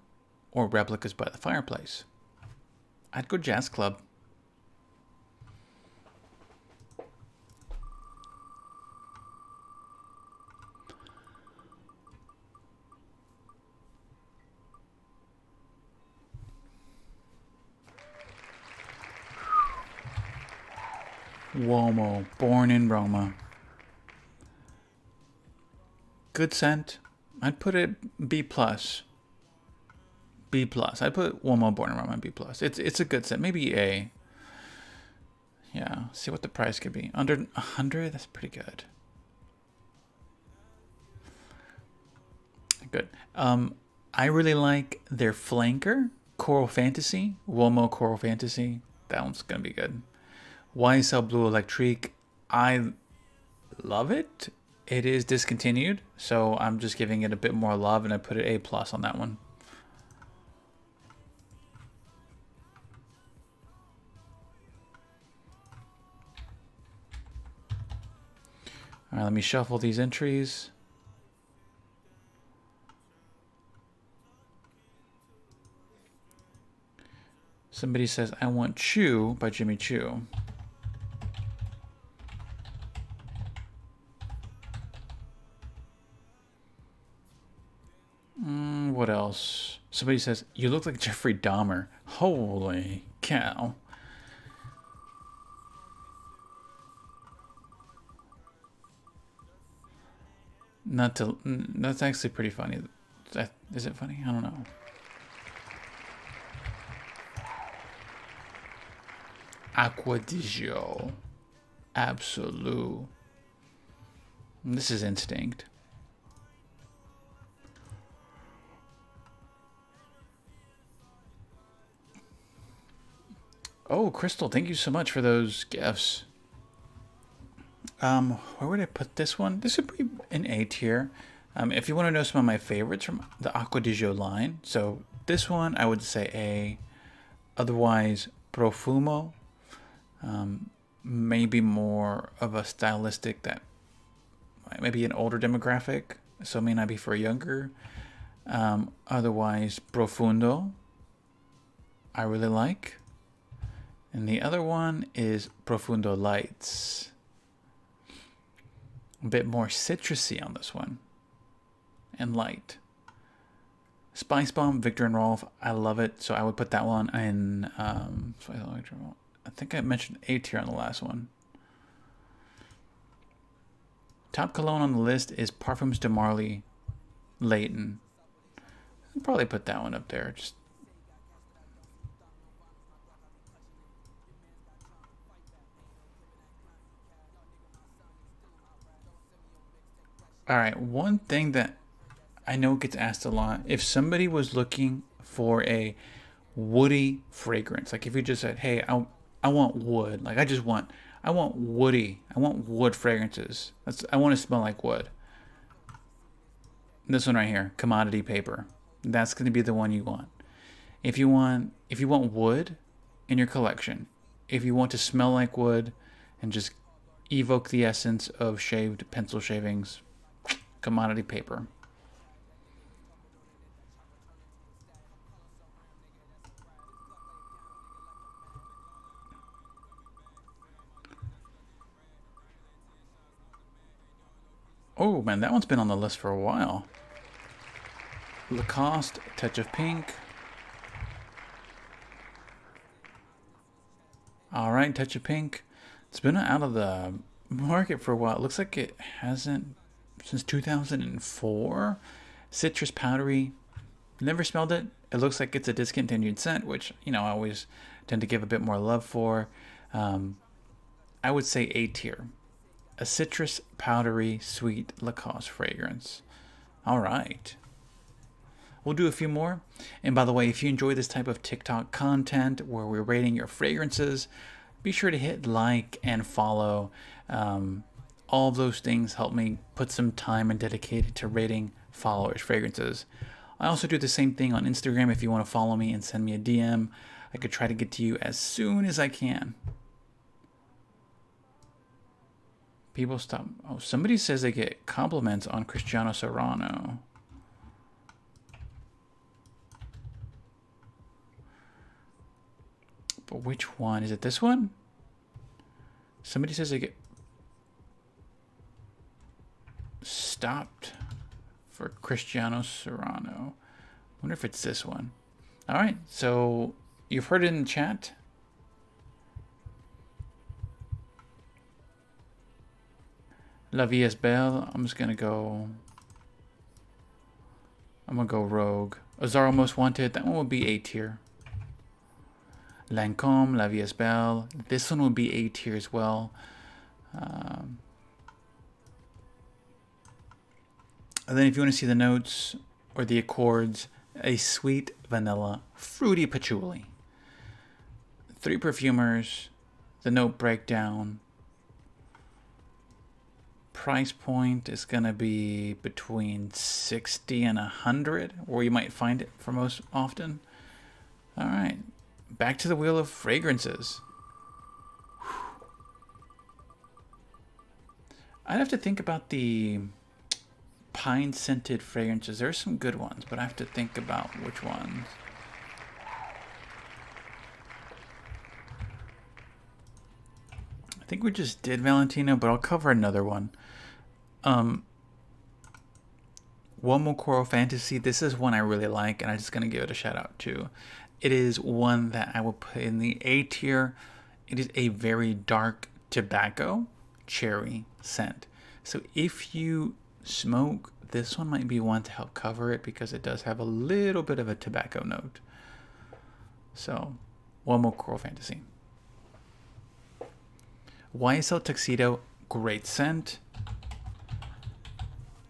or Replicas by the Fireplace? I'd go Jazz Club. Uomo, born in Roma. Good scent. I'd put it B plus. B plus. I'd put Uomo, born in Roma, B plus. It's a good scent. Maybe A. Yeah. See what the price could be. Under 100. That's pretty good. Good. I really like their flanker, Coral Fantasy, Uomo Coral Fantasy. That one's gonna be good. YSL Blue Electrique, I love it. It is discontinued, so I'm just giving it a bit more love, and I put it A+ on that one. All right, let me shuffle these entries. Somebody says, I want Chew by Jimmy Choo. What else? Somebody says, you look like Jeffrey Dahmer. Holy cow. That's actually pretty funny. Is it funny? I don't know. Aqua di Gio. Absolute. This is Instinct. Oh, Crystal, thank you so much for those gifts. Where would I put this one? This would be an A tier. If you want to know some of my favorites from the Aqua di Gio line, so this one I would say A. Otherwise, Profumo. Maybe more of a stylistic that maybe an older demographic, so it may not be for a younger. Otherwise, Profundo, I really like. And the other one is Profundo Lights. A bit more citrusy on this one. And light. Spice Bomb, Victor and Rolf, I love it. So I would put that one in, I think I mentioned A tier on the last one. Top cologne on the list is Parfums de Marly Layton. I'd probably put that one up there. Just all right, one thing that I know gets asked a lot, if somebody was looking for a woody fragrance, like if you just said, hey, I want wood, like I want woody, I want wood fragrances. I want to smell like wood. This one right here, Commodity Paper. That's going to be the one you want. If you want wood in your collection, if you want to smell like wood and just evoke the essence of shaved pencil shavings, Commodity Paper. Oh man, that one's been on the list for a while. Lacoste, Touch of Pink. All right, Touch of Pink. It's been out of the market for a while. It looks like it hasn't since 2004. Citrus powdery. Never smelled it. It looks like it's a discontinued scent, which, you know, I always tend to give a bit more love for. I would say A tier. A citrus powdery sweet Lacoste fragrance. All right. We'll do a few more. And by the way, if you enjoy this type of TikTok content where we're rating your fragrances, be sure to hit like and follow. All of those things help me put some time and dedicated to rating followers' fragrances. I also do the same thing on Instagram. If you want to follow me and send me a DM, I could try to get to you as soon as I can. People stop. Oh, somebody says they get compliments on Cristiano Serrano. But which one? Is it this one? Somebody says they get stopped for Cristiano Serrano. I wonder if it's this one. All right, so you've heard it in the chat. La Vie est Belle. I'm gonna go Rogue. Azaro Most Wanted. That one would be A tier. Lancôme, La Vie est Belle. This one would be A tier as well. And then if you want to see the notes or the accords, a sweet vanilla, fruity patchouli. 3 perfumers, the note breakdown. price point is going to be between 60 and 100, where you might find it for most often. All right, back to the wheel of fragrances. I'd have to think about the pine scented fragrances. There's some good ones, but I have to think about which ones. I think we just did Valentino, but I'll cover another one. Uomo Coral Fantasy. This is one I really like, and I'm just going to give it a shout out to. It is one that I will put in the A tier. It is a very dark tobacco cherry scent. So if you smoke, this one might be one to help cover it because it does have a little bit of a tobacco note. So, Uomo Coral Fantasy. YSL Tuxedo, great scent.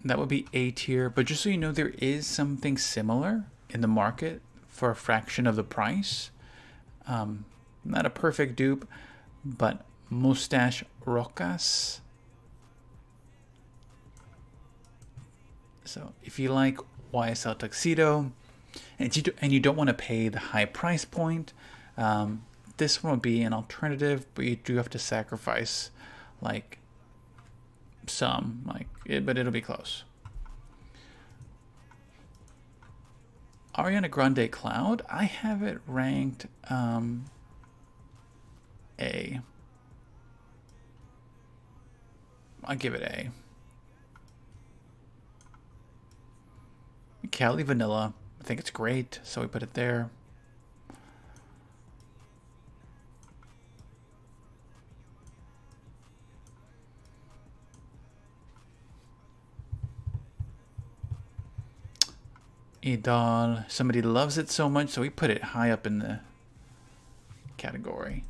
That would be A tier, but just so you know, there is something similar in the market for a fraction of the price. Not a perfect dupe, but Mustache Rocas. So if you like YSL Tuxedo and you don't want to pay the high price point, this one would be an alternative, but you do have to sacrifice like some, but it'll be close. Ariana Grande Cloud, I have it ranked A. I'll give it A. Cali Vanilla, I think it's great, so we put it there. Idol, somebody loves it so much, so we put it high up in the category.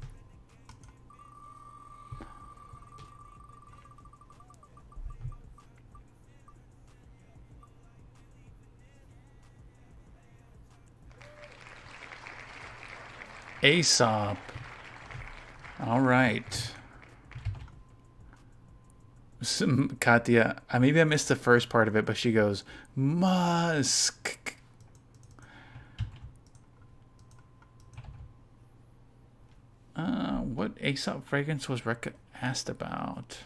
Aesop. All right. Katya, maybe I missed the first part of it, but she goes, musk. What Aesop fragrance was asked about?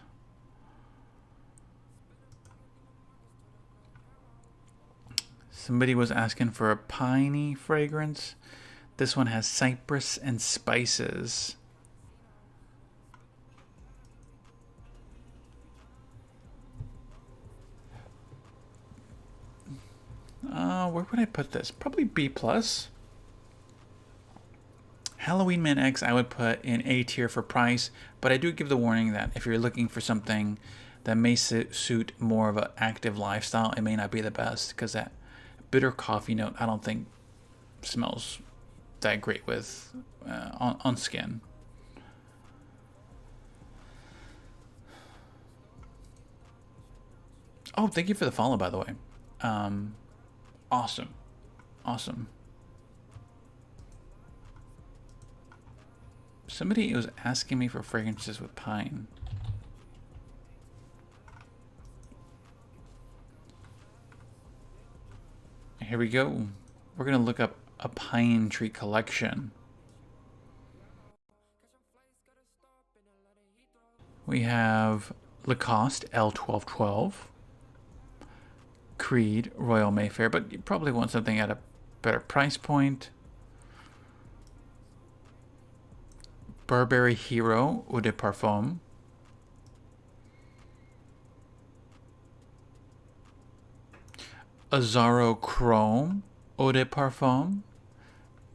Somebody was asking for a piney fragrance. This one has cypress and spices. Where would I put this? Probably B+. Halloween Man X I would put in A tier for price, but I do give the warning that if you're looking for something that may suit more of an active lifestyle, it may not be the best because that bitter coffee note I don't think smells that great with on skin. Oh, thank you for the follow, by the way. Awesome. Somebody was asking me for fragrances with pine. Here we go. We're gonna look up a pine tree collection. We have Lacoste L1212, Creed Royal Mayfair, but you probably want something at a better price point. Burberry Hero Eau de Parfum. Azzaro Chrome Eau de Parfum.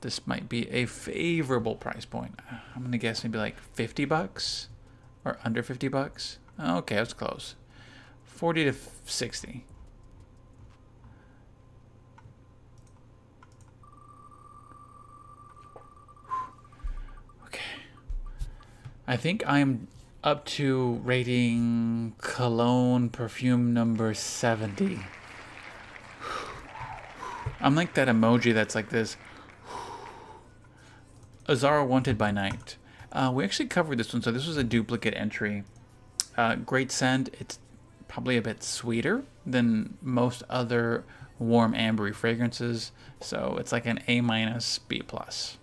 This might be a favorable price point. I'm gonna guess maybe like $50 or under $50. Okay, that's close. 40 to 60. Okay. I think I'm up to rating cologne perfume number 70. I'm like that emoji that's like this. Azzaro Wanted by Night. We actually covered this one, so this was a duplicate entry. Great scent. It's probably a bit sweeter than most other warm ambery fragrances. So it's like an A minus, B plus.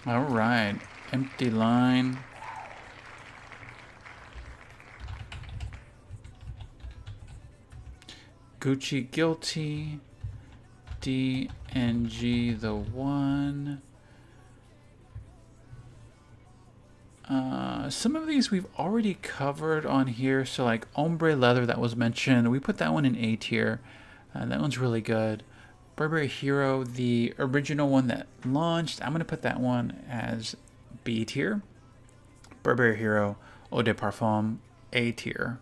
All right, empty line. Gucci Guilty, DNG the one. Some of these we've already covered on here. So like Ombre Leather that was mentioned, we put that one in A tier. That one's really good. Burberry Hero, the original one that launched, I'm going to put that one as B tier. Burberry Hero, Eau de Parfum, A tier.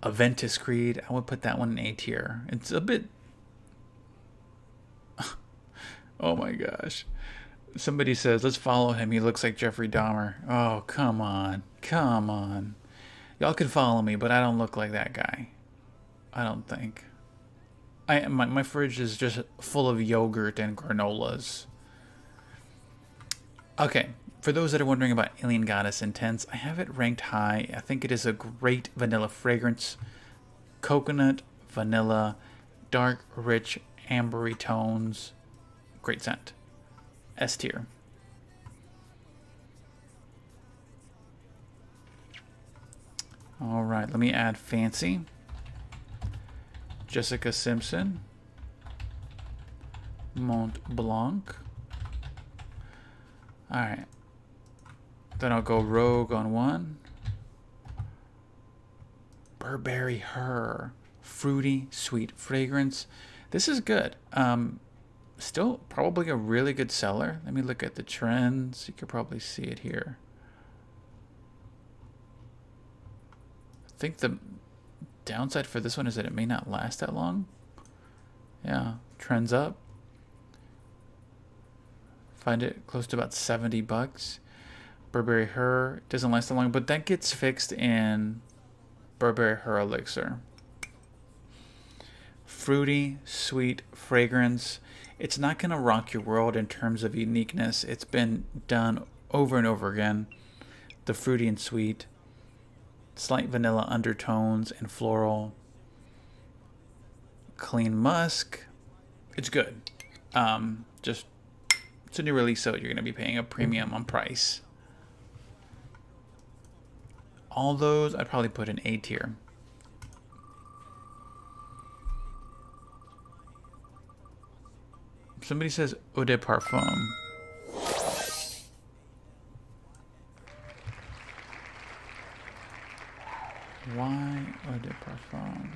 Aventus Creed, I would put that one in A tier. It's a bit... Oh my gosh. Somebody says, let's follow him. He looks like Jeffrey Dahmer. Oh, come on. Come on. Y'all can follow me, but I don't look like that guy. I don't think. My fridge is just full of yogurt and granolas. Okay, for those that are wondering about Alien Goddess Intense, I have it ranked high. I think it is a great vanilla fragrance. Coconut, vanilla, dark, rich, ambery tones. Great scent. S tier. All right, let me add Fancy. Jessica Simpson, Mont Blanc. All right. Then I'll go Rogue on one. Burberry Her, fruity, sweet fragrance. This is good. Still probably a really good seller. Let me look at the trends. You could probably see it here. I think the downside for this one is that it may not last that long. Yeah, trends up. Find it close to about 70 bucks. Burberry Her doesn't last that long, but that gets fixed in Burberry Her Elixir. Fruity, sweet fragrance. It's not going to rock your world in terms of uniqueness. It's been done over and over again. The fruity and sweet. Slight vanilla undertones and floral. Clean musk. It's good. Just it's a new release, so you're going to be paying a premium on price. All those I'd probably put in A tier. Somebody says Eau de Parfum. Why Eau de Parfum?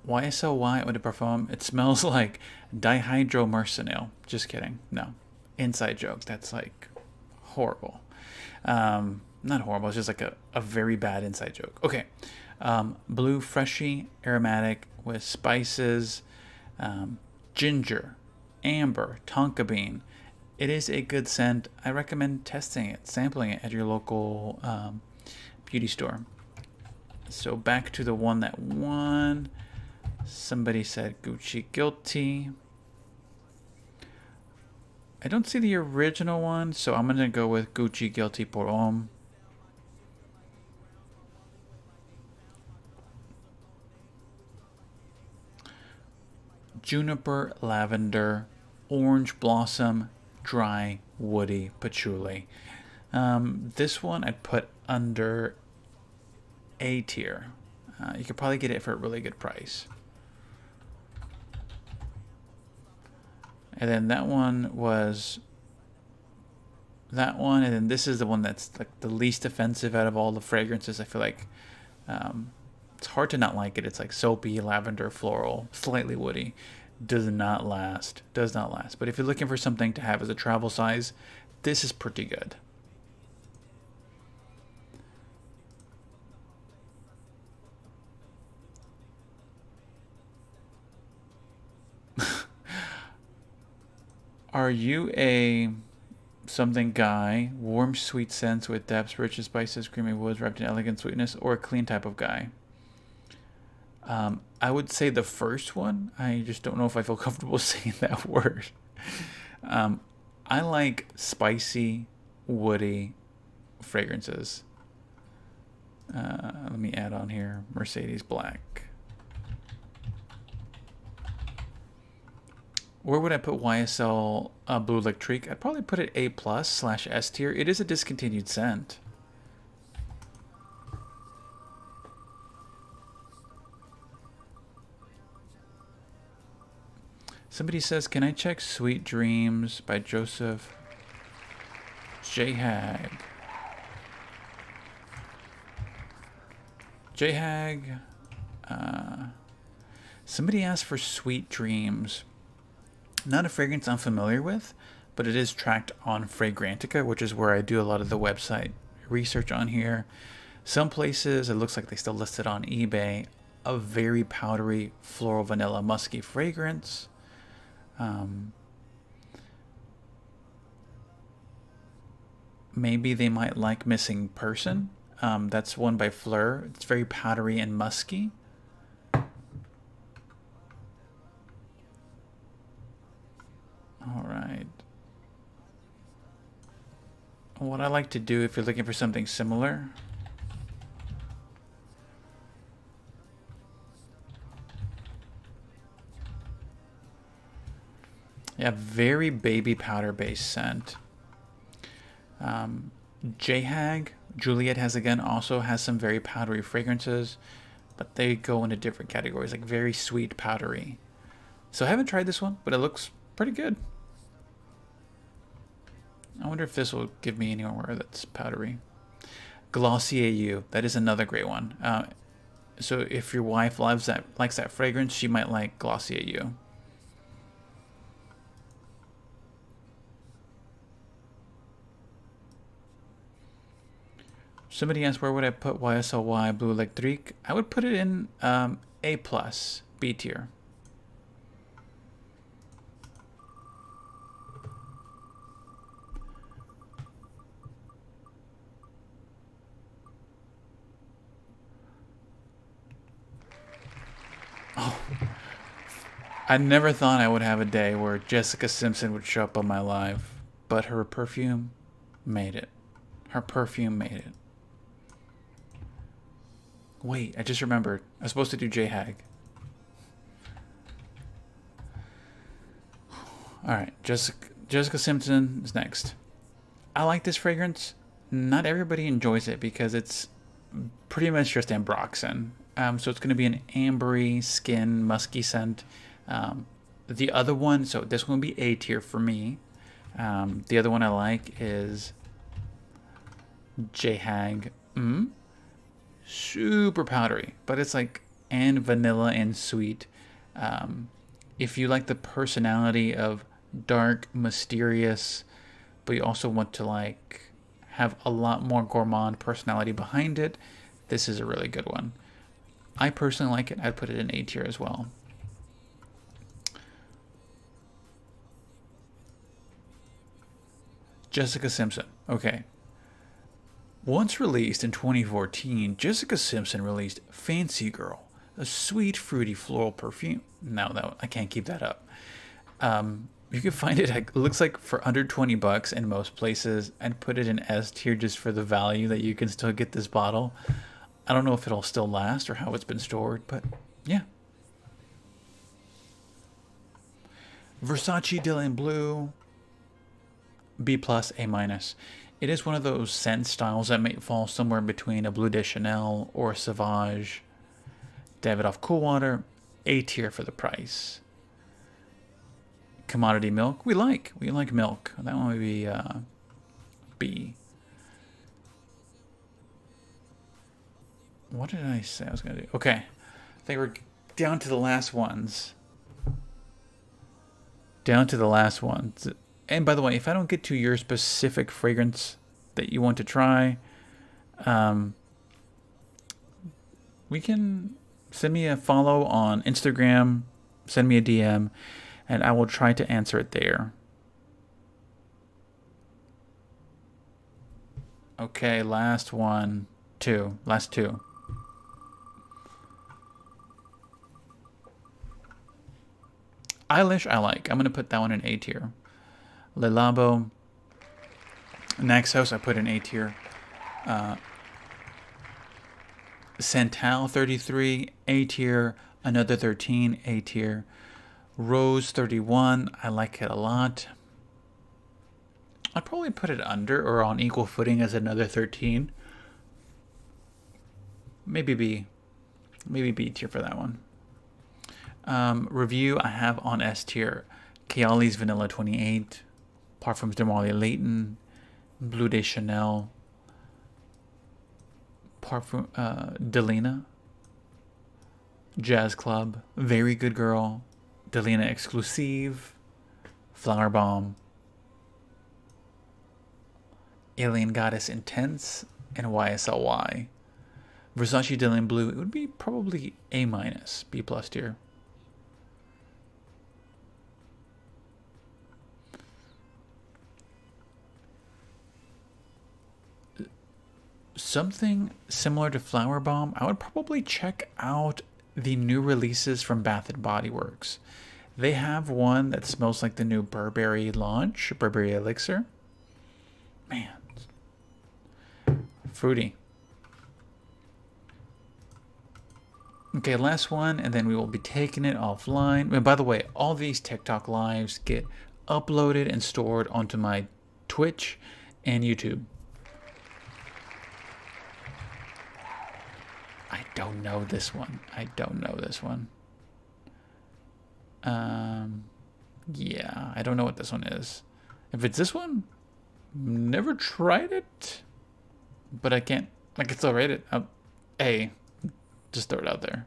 YSLY Eau de Parfum. It smells like dihydromercenil. Just kidding. No. Inside joke. That's like horrible. Not horrible. It's just like a very bad inside joke. Okay. Blue Freshie aromatic with spices, ginger, amber, tonka bean. It is a good scent. I recommend testing it, sampling it at your local beauty store. So back to the one that won. Somebody said Gucci Guilty. I don't see the original one, so I'm going to go with Gucci Guilty Pour Homme. Juniper, lavender, orange blossom, dry, woody, patchouli. This one I'd put under A tier. You could probably get it for a really good price. And then that one was that one, and then this is the one that's like the least offensive out of all the fragrances. I feel like it's hard to not like it. It's like soapy, lavender, floral, slightly woody. Does not last. Does not last. But if you're looking for something to have as a travel size, this is pretty good. Are you a something guy, warm sweet scents with depths, rich in spices, creamy woods, wrapped in elegant sweetness, or a clean type of guy. I would say the first one. I just don't know if I feel comfortable saying that word. I like spicy, woody fragrances. Let me add on here Mercedes Black. Where would I put YSL Blue Electrique? I'd probably put it A+/S tier. It is a discontinued scent. Somebody says, can I check Sweet Dreams by Joseph J. Hag? J. Hag. Somebody asked for Sweet Dreams. Not a fragrance I'm familiar with, but it is tracked on Fragrantica, which is where I do a lot of the website research on here. Some places, it looks like they still list it on eBay. A very powdery, floral, vanilla, musky fragrance. Maybe they might like Missing Person. That's one by Fleur. It's very powdery and musky. All right. What I like to do if you're looking for something similar, yeah, very baby powder based scent. J-Hag, Juliet has again also has some very powdery fragrances, but they go into different categories, like very sweet powdery. So I haven't tried this one, but it looks pretty good. I wonder if this will give me anywhere that's powdery. Glossier You, that is another great one. So if your wife likes that fragrance, she might like Glossier You. Somebody asked where would I put YSLY Blue Electrique. I would put it in A+, B tier. Oh, I never thought I would have a day where Jessica Simpson would show up on my live, but her perfume made it. Her perfume made it. Wait, I just remembered. I was supposed to do J-Hag. Alright, Jessica Simpson is next. I like this fragrance. Not everybody enjoys it because it's pretty much just ambroxan. So it's going to be an ambery, skin, musky scent. The other one, so this one will be A tier for me. The other one I like is J-Hag. Super powdery, but it's like and vanilla and sweet. If you like the personality of dark, mysterious, but you also want to like have a lot more gourmand personality behind it, this is a really good one. I personally like it. I'd put it in A tier as well. Jessica Simpson. Okay. Once released in 2014, Jessica Simpson released Fancy Girl, a sweet, fruity floral perfume. No, I can't keep that up. You can find it looks like for under $20 in most places, and put it in S tier just for the value that you can still get this bottle. I don't know if it'll still last or how it's been stored, but yeah. Versace Dylan Blue, B+, A-. It is one of those scent styles that may fall somewhere between a Bleu de Chanel or a Sauvage. Davidoff Coolwater, A tier for the price. Commodity Milk, we like milk. That one would be B. What did I say I was going to do? Okay, I think we're down to the last ones. And by the way, if I don't get to your specific fragrance that you want to try, we can send me a follow on Instagram, send me a DM, and I will try to answer it there. Okay, last one. Last two. Eilish, I like. I'm going to put that one in A tier. Le Labo. Naxos, I put in A tier. Santal 33, A tier. Another 13, A tier. Rose 31, I like it a lot. I'd probably put it under or on equal footing as another 13. Maybe B. Maybe B tier for that one. Review I have on S tier. Kayali's Vanilla 28. Parfums de Marley Layton. Bleu de Chanel. Parfum Delina. Jazz Club. Very Good Girl. Delina Exclusive. Flower Bomb. Alien Goddess Intense. And YSLY. Versace Dylan Blue, it would be probably A-, B+ tier. Something similar to Flower Bomb, I would probably check out the new releases from Bath & Body Works. They have one that smells like the new Burberry launch, Burberry Elixir. Man. Fruity. Okay, last one, and then we will be taking it offline. And by the way, all these TikTok lives get uploaded and stored onto my Twitch and YouTube. I don't know this one. Yeah, I don't know what this one is. If it's this one, never tried it, but I can still rate it. A. Just throw it out there.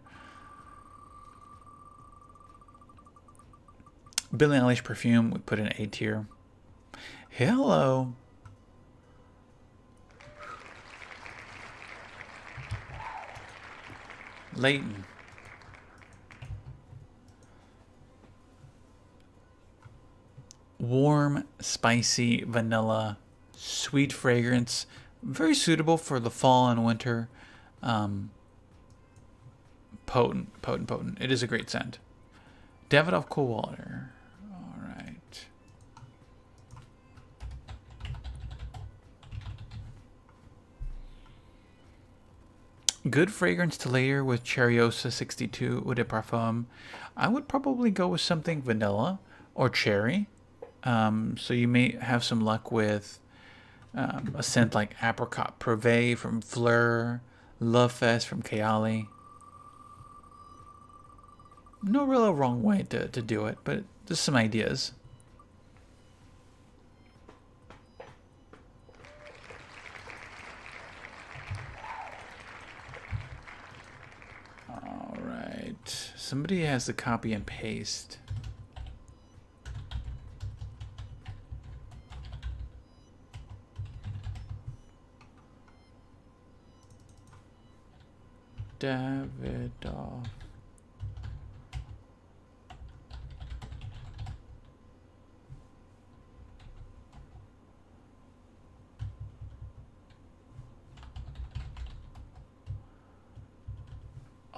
Billie Eilish perfume, we put in A tier. Hello. Layton. Warm, spicy, vanilla, sweet fragrance. Very suitable for the fall and winter. Potent. It is a great scent. Davidoff Cool Water. All right. Good fragrance to layer with Cherryosa 62 Eau de Parfum. I would probably go with something vanilla or cherry. So you may have some luck with a scent like Apricot Privé from Fleur, Love Fest from Kayali. No real wrong way to do it, but just some ideas. All right. Somebody has to copy and paste. Davidoff.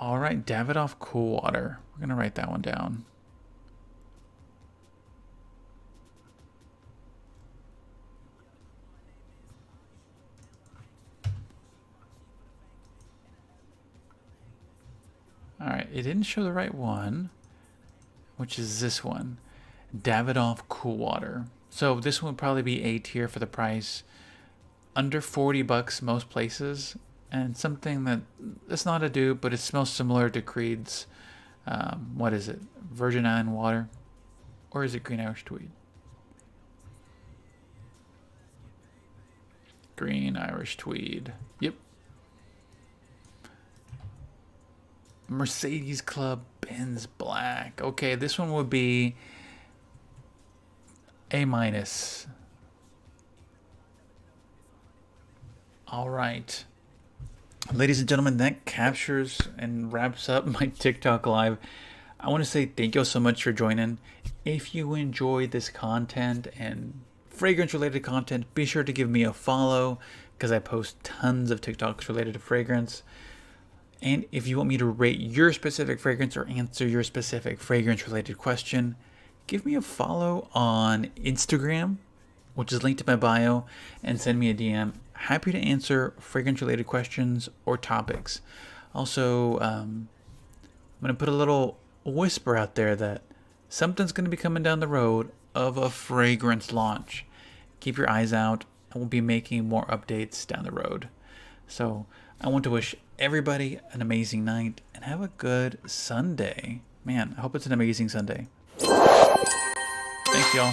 All right, Davidoff Cool Water. We're going to write that one down. All right, it didn't show the right one, which is this one. Davidoff Cool Water. So this one would probably be A tier for the price. Under $40 most places. And something that's not a dupe, but it smells similar to Creed's, what is it? Virgin Island Water? Or is it Green Irish Tweed? Green Irish Tweed. Yep. Mercedes Club Benz Black. Okay, this one would be A-. All right. Ladies and gentlemen, that captures and wraps up my TikTok live. I want to say thank you so much for joining. If you enjoyed this content and fragrance related content, be sure to give me a follow, because I post tons of TikToks related to fragrance. And if you want me to rate your specific fragrance or answer your specific fragrance related question, give me a follow on Instagram, which is linked to my bio, and send me a DM. Happy to answer fragrance related questions or topics. Also, I'm going to put a little whisper out there that something's going to be coming down the road of a fragrance launch. Keep your eyes out. I will be making more updates down the road. So I want to wish everybody an amazing night and have a good Sunday. Man, I hope it's an amazing Sunday. Thanks, y'all.